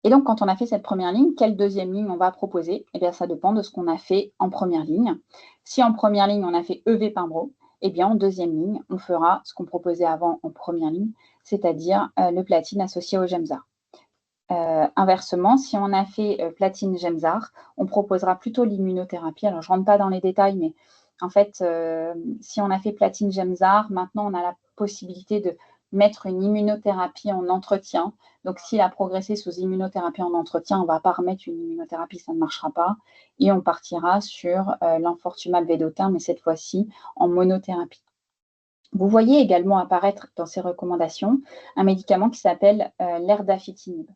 Et donc, quand on a fait cette première ligne, quelle deuxième ligne on va proposer? Eh bien, ça dépend de ce qu'on a fait en première ligne. Si en première ligne, on a fait EV-Pembro, eh bien, en deuxième ligne, on fera ce qu'on proposait avant en première ligne, c'est-à-dire le platine associé au Gemzar. Inversement, si on a fait platine Gemzar, on proposera plutôt l'immunothérapie. Alors, je ne rentre pas dans les détails, mais en fait, si on a fait platine Gemzar, maintenant, on a la possibilité de mettre une immunothérapie en entretien. Donc, s'il a progressé sous immunothérapie en entretien, on ne va pas remettre une immunothérapie, ça ne marchera pas. Et on partira sur l'enfortumab vedotin, mais cette fois-ci en monothérapie. Vous voyez également apparaître dans ces recommandations un médicament qui s'appelle l'erdafitinib.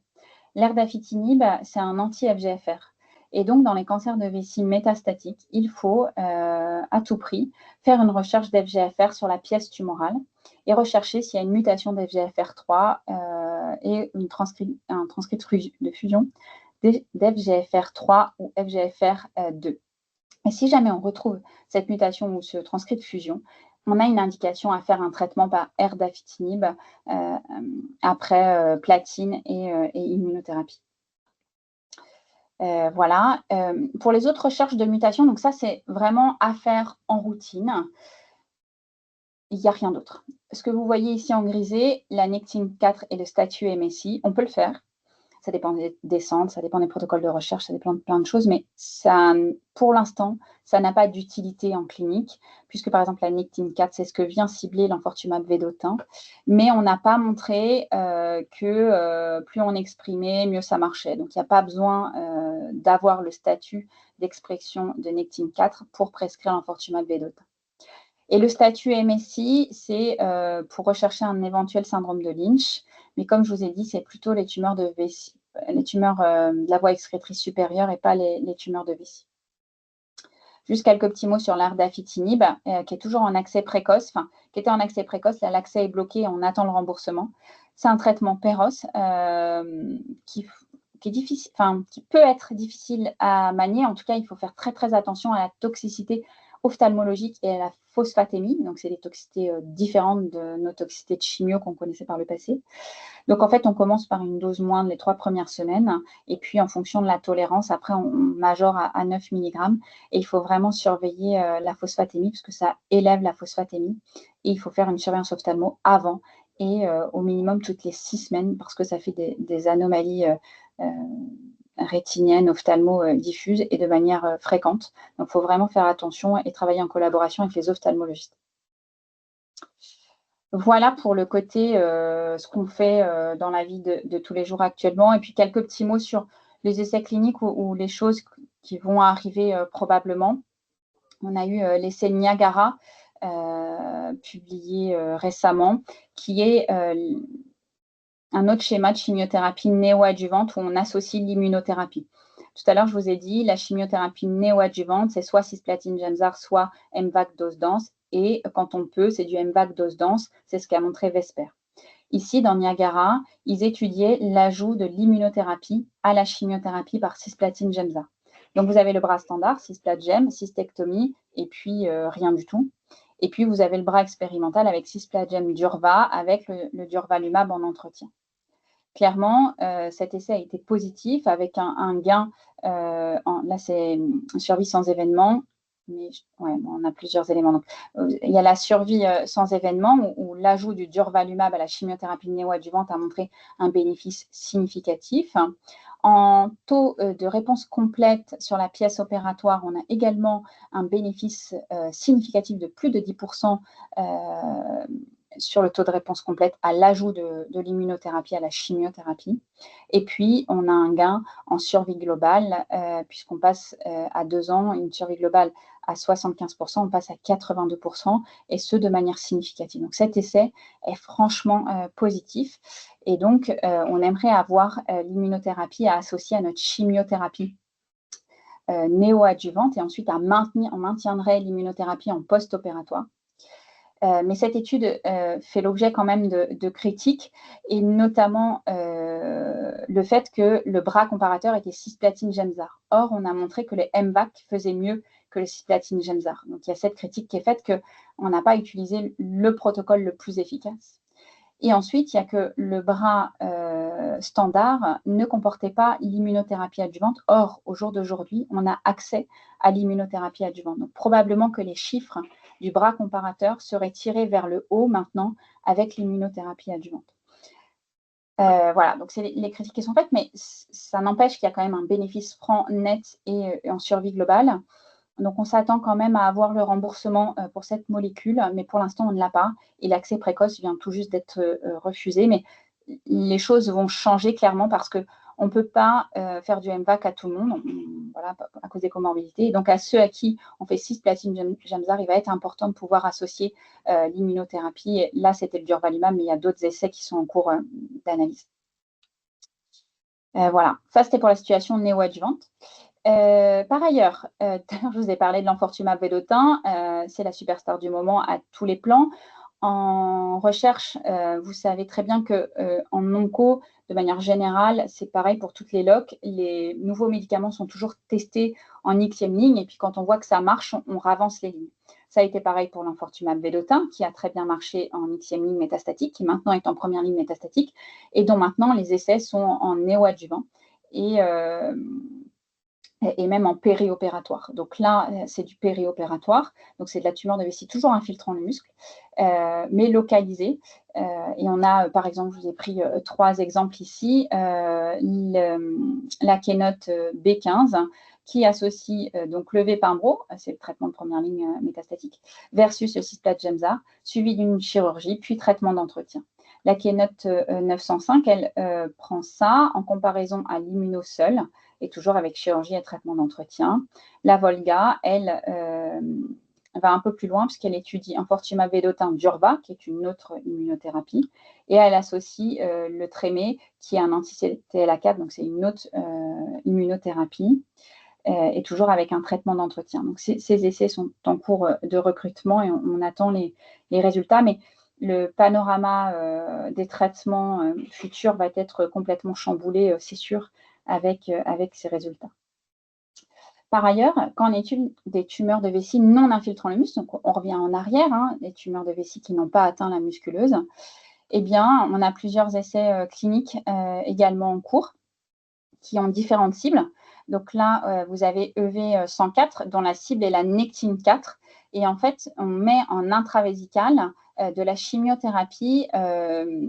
L'erdafitinib, c'est un anti-FGFR. Et donc, dans les cancers de vessie métastatiques, il faut à tout prix faire une recherche d'FGFR sur la pièce tumorale et rechercher s'il y a une mutation d'FGFR3 et un transcript de fusion d'FGFR3 ou FGFR2. Et si jamais on retrouve cette mutation ou ce transcrit de fusion, on a une indication à faire un traitement par erdafitinib après platine et immunothérapie. Voilà. Pour les autres recherches de mutations, donc ça, c'est vraiment à faire en routine. Il n'y a rien d'autre. Ce que vous voyez ici en grisé, la Nectin-4 et le statut MSI, on peut le faire. Ça dépend des centres, ça dépend des protocoles de recherche, ça dépend de plein de choses, mais ça, pour l'instant, ça n'a pas d'utilité en clinique, puisque par exemple la Nectin-4, c'est ce que vient cibler l'enfortumab vedotin, mais on n'a pas montré que plus on exprimait, mieux ça marchait. Donc il n'y a pas besoin d'avoir le statut d'expression de Nectin-4 pour prescrire l'enfortumab vedotin. Et le statut MSI, c'est pour rechercher un éventuel syndrome de Lynch. Mais comme je vous ai dit, c'est plutôt les tumeurs de vessie, les tumeurs de la voie excrétrice supérieure et pas les tumeurs de vessie. Juste quelques petits mots sur l'erdafitinib, qui est toujours en accès précoce, enfin, qui était en accès précoce, là l'accès est bloqué et on attend le remboursement. C'est un traitement PEROS qui est difficile, qui peut être difficile à manier. En tout cas, il faut faire très très attention à la toxicité ophtalmologique et à la phosphatémie. Donc, c'est des toxicités différentes de nos toxicités de chimio qu'on connaissait par le passé. Donc, en fait, on commence par une dose moindre les 3 premières semaines. Et puis, en fonction de la tolérance, après, on majore à 9 mg. Et il faut vraiment surveiller la phosphatémie parce que ça élève la phosphatémie. Et il faut faire une surveillance ophtalmo avant et au minimum toutes les 6 semaines parce que ça fait des anomalies rétiniennes, ophtalmo diffuses et de manière fréquente. Donc, il faut vraiment faire attention et travailler en collaboration avec les ophtalmologistes. Voilà pour le côté ce qu'on fait dans la vie de tous les jours actuellement. Et puis quelques petits mots sur les essais cliniques ou les choses qui vont arriver probablement. On a eu l'essai Niagara publié récemment, qui est un autre schéma de chimiothérapie néoadjuvante où on associe l'immunothérapie. Tout à l'heure, je vous ai dit, la chimiothérapie néoadjuvante, c'est soit cisplatin Gemzar, soit MVAC dose dense. Et quand on peut, c'est du MVAC dose dense. C'est ce qu'a montré Vesper. Ici, dans Niagara, ils étudiaient l'ajout de l'immunothérapie à la chimiothérapie par cisplatin Gemzar. Donc, vous avez le bras standard, cisplat gem, cystectomie, et puis rien du tout. Et puis, vous avez le bras expérimental avec cisplat gem Durva, avec le durvalumab en entretien. Clairement, cet essai a été positif avec un gain, là c'est survie sans événement, mais ouais, bon, on a plusieurs éléments. Donc, il y a la survie sans événement où l'ajout du durvalumab à la chimiothérapie néoadjuvante a montré un bénéfice significatif. En taux de réponse complète sur la pièce opératoire, on a également un bénéfice significatif de plus de 10% sur le taux de réponse complète à l'ajout de l'immunothérapie à la chimiothérapie. Et puis, on a un gain en survie globale, puisqu'on passe à 2 ans, une survie globale à 75%, on passe à 82%, et ce, de manière significative. Donc, cet essai est franchement positif. Et donc, on aimerait avoir l'immunothérapie à associer à notre chimiothérapie néoadjuvante, et ensuite, on maintiendrait l'immunothérapie en post-opératoire. Mais cette étude fait l'objet quand même de critiques, et notamment le fait que le bras comparateur était cisplatin Gemzar. Or, on a montré que les MVAC faisaient mieux que le cisplatin Gemzar. Donc, il y a cette critique qui est faite qu'on n'a pas utilisé le protocole le plus efficace. Et ensuite, il y a que le bras standard ne comportait pas l'immunothérapie adjuvante. Or, au jour d'aujourd'hui, on a accès à l'immunothérapie adjuvante. Donc, probablement que les chiffres du bras comparateur seraient tirés vers le haut maintenant avec l'immunothérapie adjuvante. Voilà, donc c'est les critiques qui sont faites, mais ça n'empêche qu'il y a quand même un bénéfice franc, net et en survie globale. Donc, on s'attend quand même à avoir le remboursement pour cette molécule, mais pour l'instant, on ne l'a pas. Et l'accès précoce vient tout juste d'être refusé. Mais les choses vont changer clairement parce qu'on ne peut pas faire du MVAC à tout le monde, voilà, à cause des comorbidités. Et donc, à ceux à qui on fait cisplatin Gemzar, il va être important de pouvoir associer l'immunothérapie. Et là, c'était le durvalumab, mais il y a d'autres essais qui sont en cours d'analyse. Voilà, ça, c'était pour la situation néoadjuvante. Par ailleurs, je vous ai parlé de l'enfortumab vedotin, c'est la superstar du moment à tous les plans. En recherche, vous savez très bien qu'en onco, de manière générale, c'est pareil pour toutes les LOC. Les nouveaux médicaments sont toujours testés en Xème ligne, et puis quand on voit que ça marche, on ravance les lignes. Ça a été pareil pour l'enfortumab vedotin, qui a très bien marché en Xème ligne métastatique, qui maintenant est en première ligne métastatique, et dont maintenant les essais sont en néoadjuvant. Et même en périopératoire. Donc là, c'est du périopératoire. Donc c'est de la tumeur de vessie toujours infiltrant le muscle, mais localisée. Et on a, par exemple, je vous ai pris 3 exemples ici. La kénote B15 qui associe donc le Vépimbro, c'est le traitement de première ligne métastatique, versus le cisplat Gemzar, suivi d'une chirurgie, puis traitement d'entretien. La kénote 905, elle prend ça en comparaison à l'immuno seul, et toujours avec chirurgie et traitement d'entretien. La Volga, elle, va un peu plus loin puisqu'elle étudie enfortumab vedotin Durva, qui est une autre immunothérapie, et elle associe le Trémé, qui est un anti-CTLA4, donc c'est une autre immunothérapie, et toujours avec un traitement d'entretien. Donc ces essais sont en cours de recrutement et on attend les résultats, mais le panorama des traitements futurs va être complètement chamboulé, c'est sûr, avec ces résultats. Par ailleurs, quand on étudie des tumeurs de vessie non infiltrant le muscle, donc on revient en arrière, hein, les tumeurs de vessie qui n'ont pas atteint la musculeuse, eh bien, on a plusieurs essais cliniques également en cours qui ont différentes cibles. Donc là, vous avez EV104 dont la cible est la Nectine-4. Et en fait, on met en intravésical de la chimiothérapie,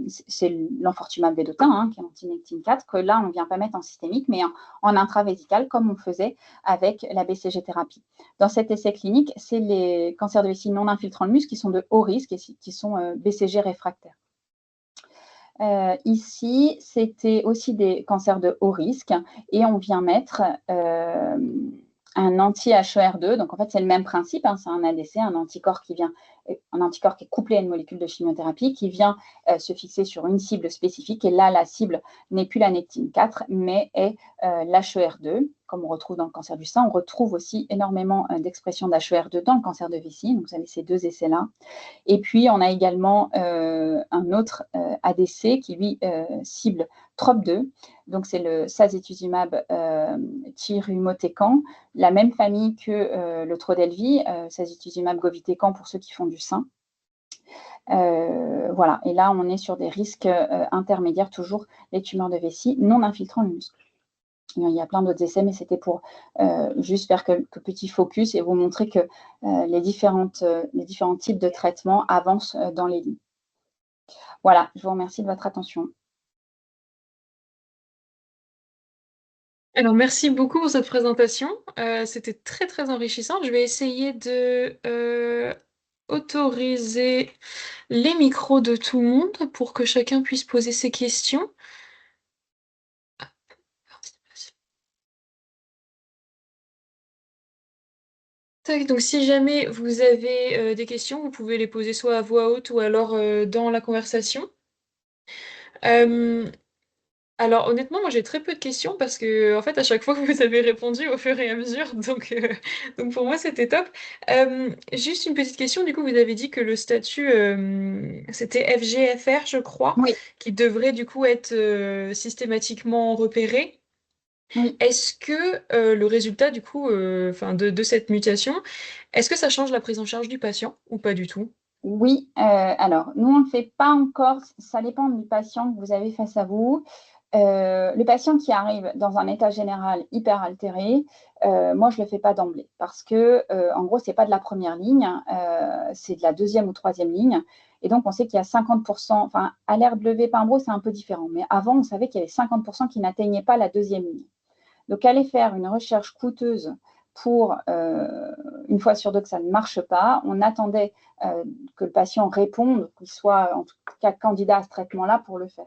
c'est l'enfortumab vedotin, hein, qui est anti-Nectine-4, que là, on ne vient pas mettre en systémique, mais en intravésical, comme on faisait avec la BCG-thérapie. Dans cet essai clinique, c'est les cancers de vessie non infiltrant le muscle qui sont de haut risque et qui sont BCG réfractaires. Ici, c'était aussi des cancers de haut risque et on vient mettre un anti-HER2. Donc, en fait, c'est le même principe. Hein, c'est un ADC, un anticorps qui est couplé à une molécule de chimiothérapie qui vient se fixer sur une cible spécifique. Et là, la cible n'est plus la Nectine-4, mais est l'HER2. Comme on retrouve dans le cancer du sein, on retrouve aussi énormément d'expression d'HER2 dans le cancer de vessie. Donc, vous avez ces deux essais-là. Et puis, on a également un autre ADC qui, lui, cible TROP2. Donc, c'est le sacituzumab tirumotecan, la même famille que le Trodelvy, sacituzumab govitecan pour ceux qui font du sein. Voilà. Et là, on est sur des risques intermédiaires, toujours les tumeurs de vessie non infiltrant le muscle. Il y a plein d'autres essais, mais c'était pour juste faire quelques petits focus et vous montrer que les différents types de traitements avancent dans les lignes. Voilà, je vous remercie de votre attention. Alors, merci beaucoup pour cette présentation. C'était très, très enrichissant. Je vais essayer de autoriser les micros de tout le monde pour que chacun puisse poser ses questions. Tac, donc si jamais vous avez des questions, vous pouvez les poser soit à voix haute ou alors dans la conversation. Euh, alors honnêtement, moi j'ai très peu de questions parce que en fait à chaque fois vous avez répondu au fur et à mesure, donc pour moi c'était top. Juste une petite question, du coup vous avez dit que le statut c'était FGFR je crois, Oui, qui devrait du coup être systématiquement repéré. oui, Est-ce que le résultat du coup enfin, de cette mutation, est-ce que ça change la prise en charge du patient ou pas du tout? oui. Alors, nous, on ne le fait pas encore. Ça dépend du patient que vous avez face à vous. Le patient qui arrive dans un état général hyper altéré, moi, je ne le fais pas d'emblée parce que, en gros, ce n'est pas de la première ligne, c'est de la deuxième ou troisième ligne. Et donc, on sait qu'il y a 50%, enfin, à l'ère de lever Pimbro, c'est un peu différent. Mais avant, on savait qu'il y avait 50% qui n'atteignaient pas la deuxième ligne. Donc, aller faire une recherche coûteuse pour, une fois sur deux, que ça ne marche pas, on attendait que le patient réponde, qu'il soit en tout cas candidat à ce traitement-là pour le faire.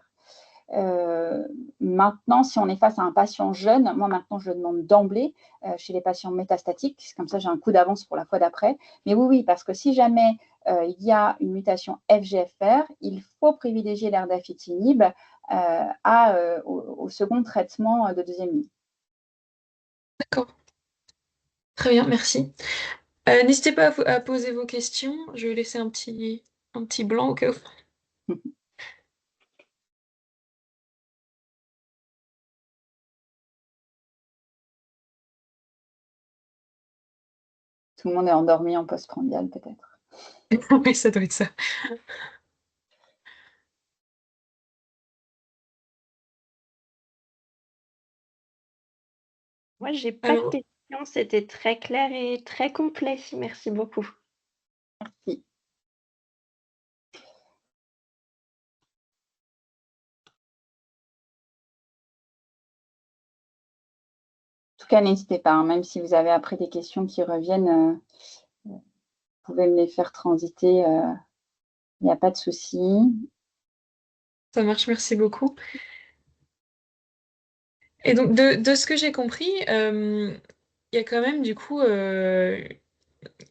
Maintenant, si on est face à un patient jeune, moi maintenant je demande d'emblée chez les patients métastatiques, comme ça j'ai un coup d'avance pour la fois d'après. Mais oui, oui, parce que si jamais il y a une mutation FGFR, il faut privilégier l'erdafitinib au second traitement de deuxième ligne. D'accord, très bien, merci. N'hésitez pas à poser vos questions. Je vais laisser un petit blanc au cas où. Tout le monde est endormi en postprandial peut-être. Oui, ça doit être ça. Moi, j'ai pas de Alors, questions, c'était très clair et très complet. Merci beaucoup. Merci. En tout cas, n'hésitez pas, hein, même si vous avez après des questions qui reviennent, vous pouvez me les faire transiter, il n'y a pas de souci. ça marche, merci beaucoup. Et donc, de ce que j'ai compris, il y a quand même du coup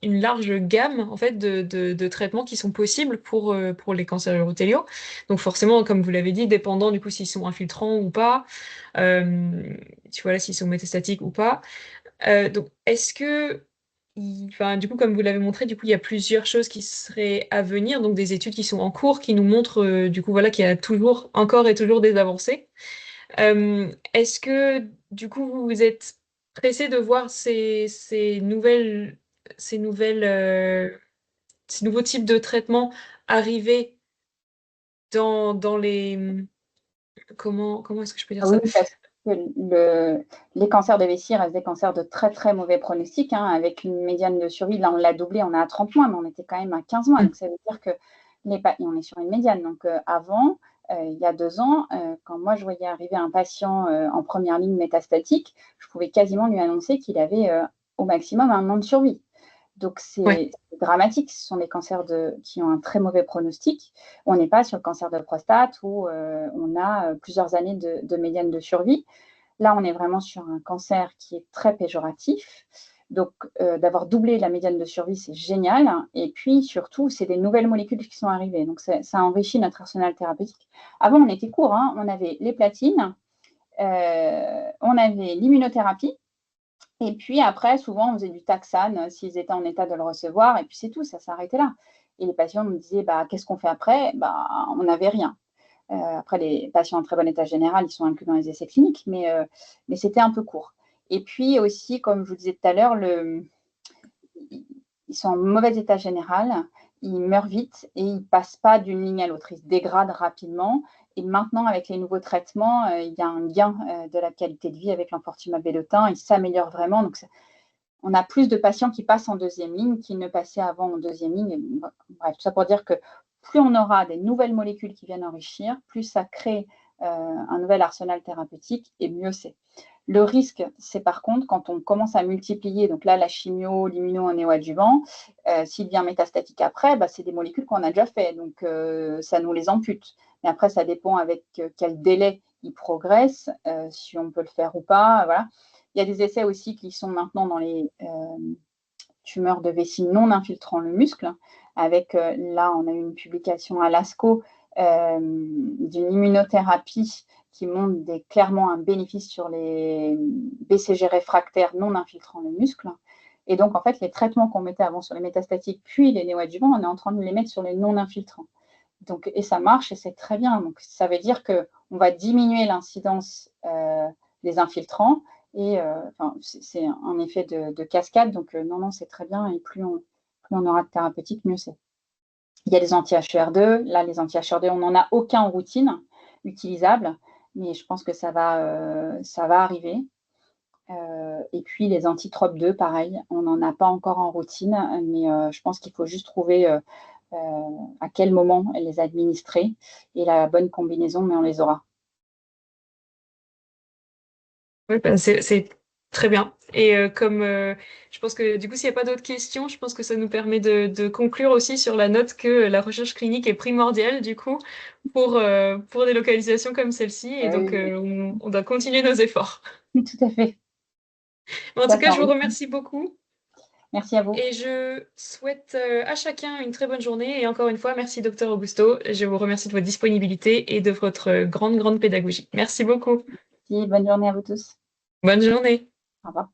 une large gamme en fait de traitements qui sont possibles pour les cancers urothéliaux. Donc forcément, comme vous l'avez dit, dépendant du coup s'ils sont infiltrants ou pas, tu vois là, s'ils sont métastatiques ou pas. Donc est-ce que, enfin du coup comme vous l'avez montré, du coup il y a plusieurs choses qui seraient à venir, donc des études qui sont en cours qui nous montrent du coup voilà qu'il y a toujours encore et toujours des avancées. Est-ce que du coup vous êtes pressée de voir ces nouveaux types de traitements arriver dans les... Comment est-ce que je peux dire Ah oui, ça? parce que les cancers de vessie restent des cancers de très très mauvais pronostic, hein, avec une médiane de survie. Là, on l'a doublé, on est à 30 mois, mais on était quand même à 15 mois. Mm. Donc, ça veut dire que et on est sur une médiane. Donc, avant, il y a 2 ans, quand moi je voyais arriver un patient en première ligne métastatique, je pouvais quasiment lui annoncer qu'il avait au maximum 1 an de survie. Donc, Ouais. c'est dramatique. Ce sont des cancers qui ont un très mauvais pronostic. On n'est pas sur le cancer de prostate où on a plusieurs années de médiane de survie. Là, on est vraiment sur un cancer qui est très péjoratif. Donc, d'avoir doublé la médiane de survie, c'est génial. Et puis, surtout, c'est des nouvelles molécules qui sont arrivées. Donc, ça enrichit notre arsenal thérapeutique. Avant, on était court, hein. On avait les platines, on avait l'immunothérapie. Et puis après, souvent, on faisait du taxane s'ils étaient en état de le recevoir. Et puis c'est tout, ça s'arrêtait là. Et les patients nous disaient, qu'est-ce qu'on fait après? On n'avait rien. Après, les patients en très bon état général, ils sont inclus dans les essais cliniques, mais c'était un peu court. Et puis aussi, comme je vous disais tout à l'heure, ils sont en mauvais état général, ils meurent vite et ils ne passent pas d'une ligne à l'autre, ils se dégradent rapidement. Et maintenant, avec les nouveaux traitements, il y a un gain de la qualité de vie avec l'enfortumab velotin, il s'améliore vraiment. Donc, on a plus de patients qui passent en deuxième ligne qu'ils ne passaient avant en deuxième ligne. Et, bref, tout ça pour dire que plus on aura des nouvelles molécules qui viennent enrichir, plus ça crée un nouvel arsenal thérapeutique et mieux c'est. Le risque, c'est par contre quand on commence à multiplier, donc là, la chimio, l'immuno en néoadjuvant, s'il vient métastatique après, c'est des molécules qu'on a déjà fait, donc ça nous les ampute. Mais après, ça dépend avec quel délai ils progressent, si on peut le faire ou pas. Voilà. Il y a des essais aussi qui sont maintenant dans les tumeurs de vessie non infiltrant le muscle. Avec, là, on a eu une publication à l'ASCO d'une immunothérapie qui montre clairement un bénéfice sur les BCG réfractaires non infiltrant le muscle. Et donc, en fait, les traitements qu'on mettait avant sur les métastatiques, puis les néoadjuvants, on est en train de les mettre sur les non infiltrants. Donc, et ça marche et c'est très bien. Donc, ça veut dire qu'on va diminuer l'incidence des infiltrants et c'est un effet de cascade. Donc, non, c'est très bien. Et plus on aura de thérapeutique, mieux c'est. Il y a des anti-HER2. Là, les anti-HER2, on n'en a aucun en routine utilisable, mais je pense que ça va arriver. Et puis, les anti-TROP2, pareil, on n'en a pas encore en routine, mais je pense qu'il faut juste trouver à quel moment les administrer et la bonne combinaison, mais on les aura. Oui, c'est très bien. Et comme je pense que du coup, s'il n'y a pas d'autres questions, je pense que ça nous permet de conclure aussi sur la note que la recherche clinique est primordiale du coup pour des localisations comme celle-ci. Et donc, Oui, on doit continuer nos efforts. tout à fait. Mais en Tout tout à fait cas, en je vous routine. remercie beaucoup Merci à vous. et je souhaite à chacun une très bonne journée. Et encore une fois, merci Docteur Augusto. Je vous remercie de votre disponibilité et de votre grande, grande pédagogie. Merci beaucoup. Bonne journée à vous tous. Bonne journée. Au revoir.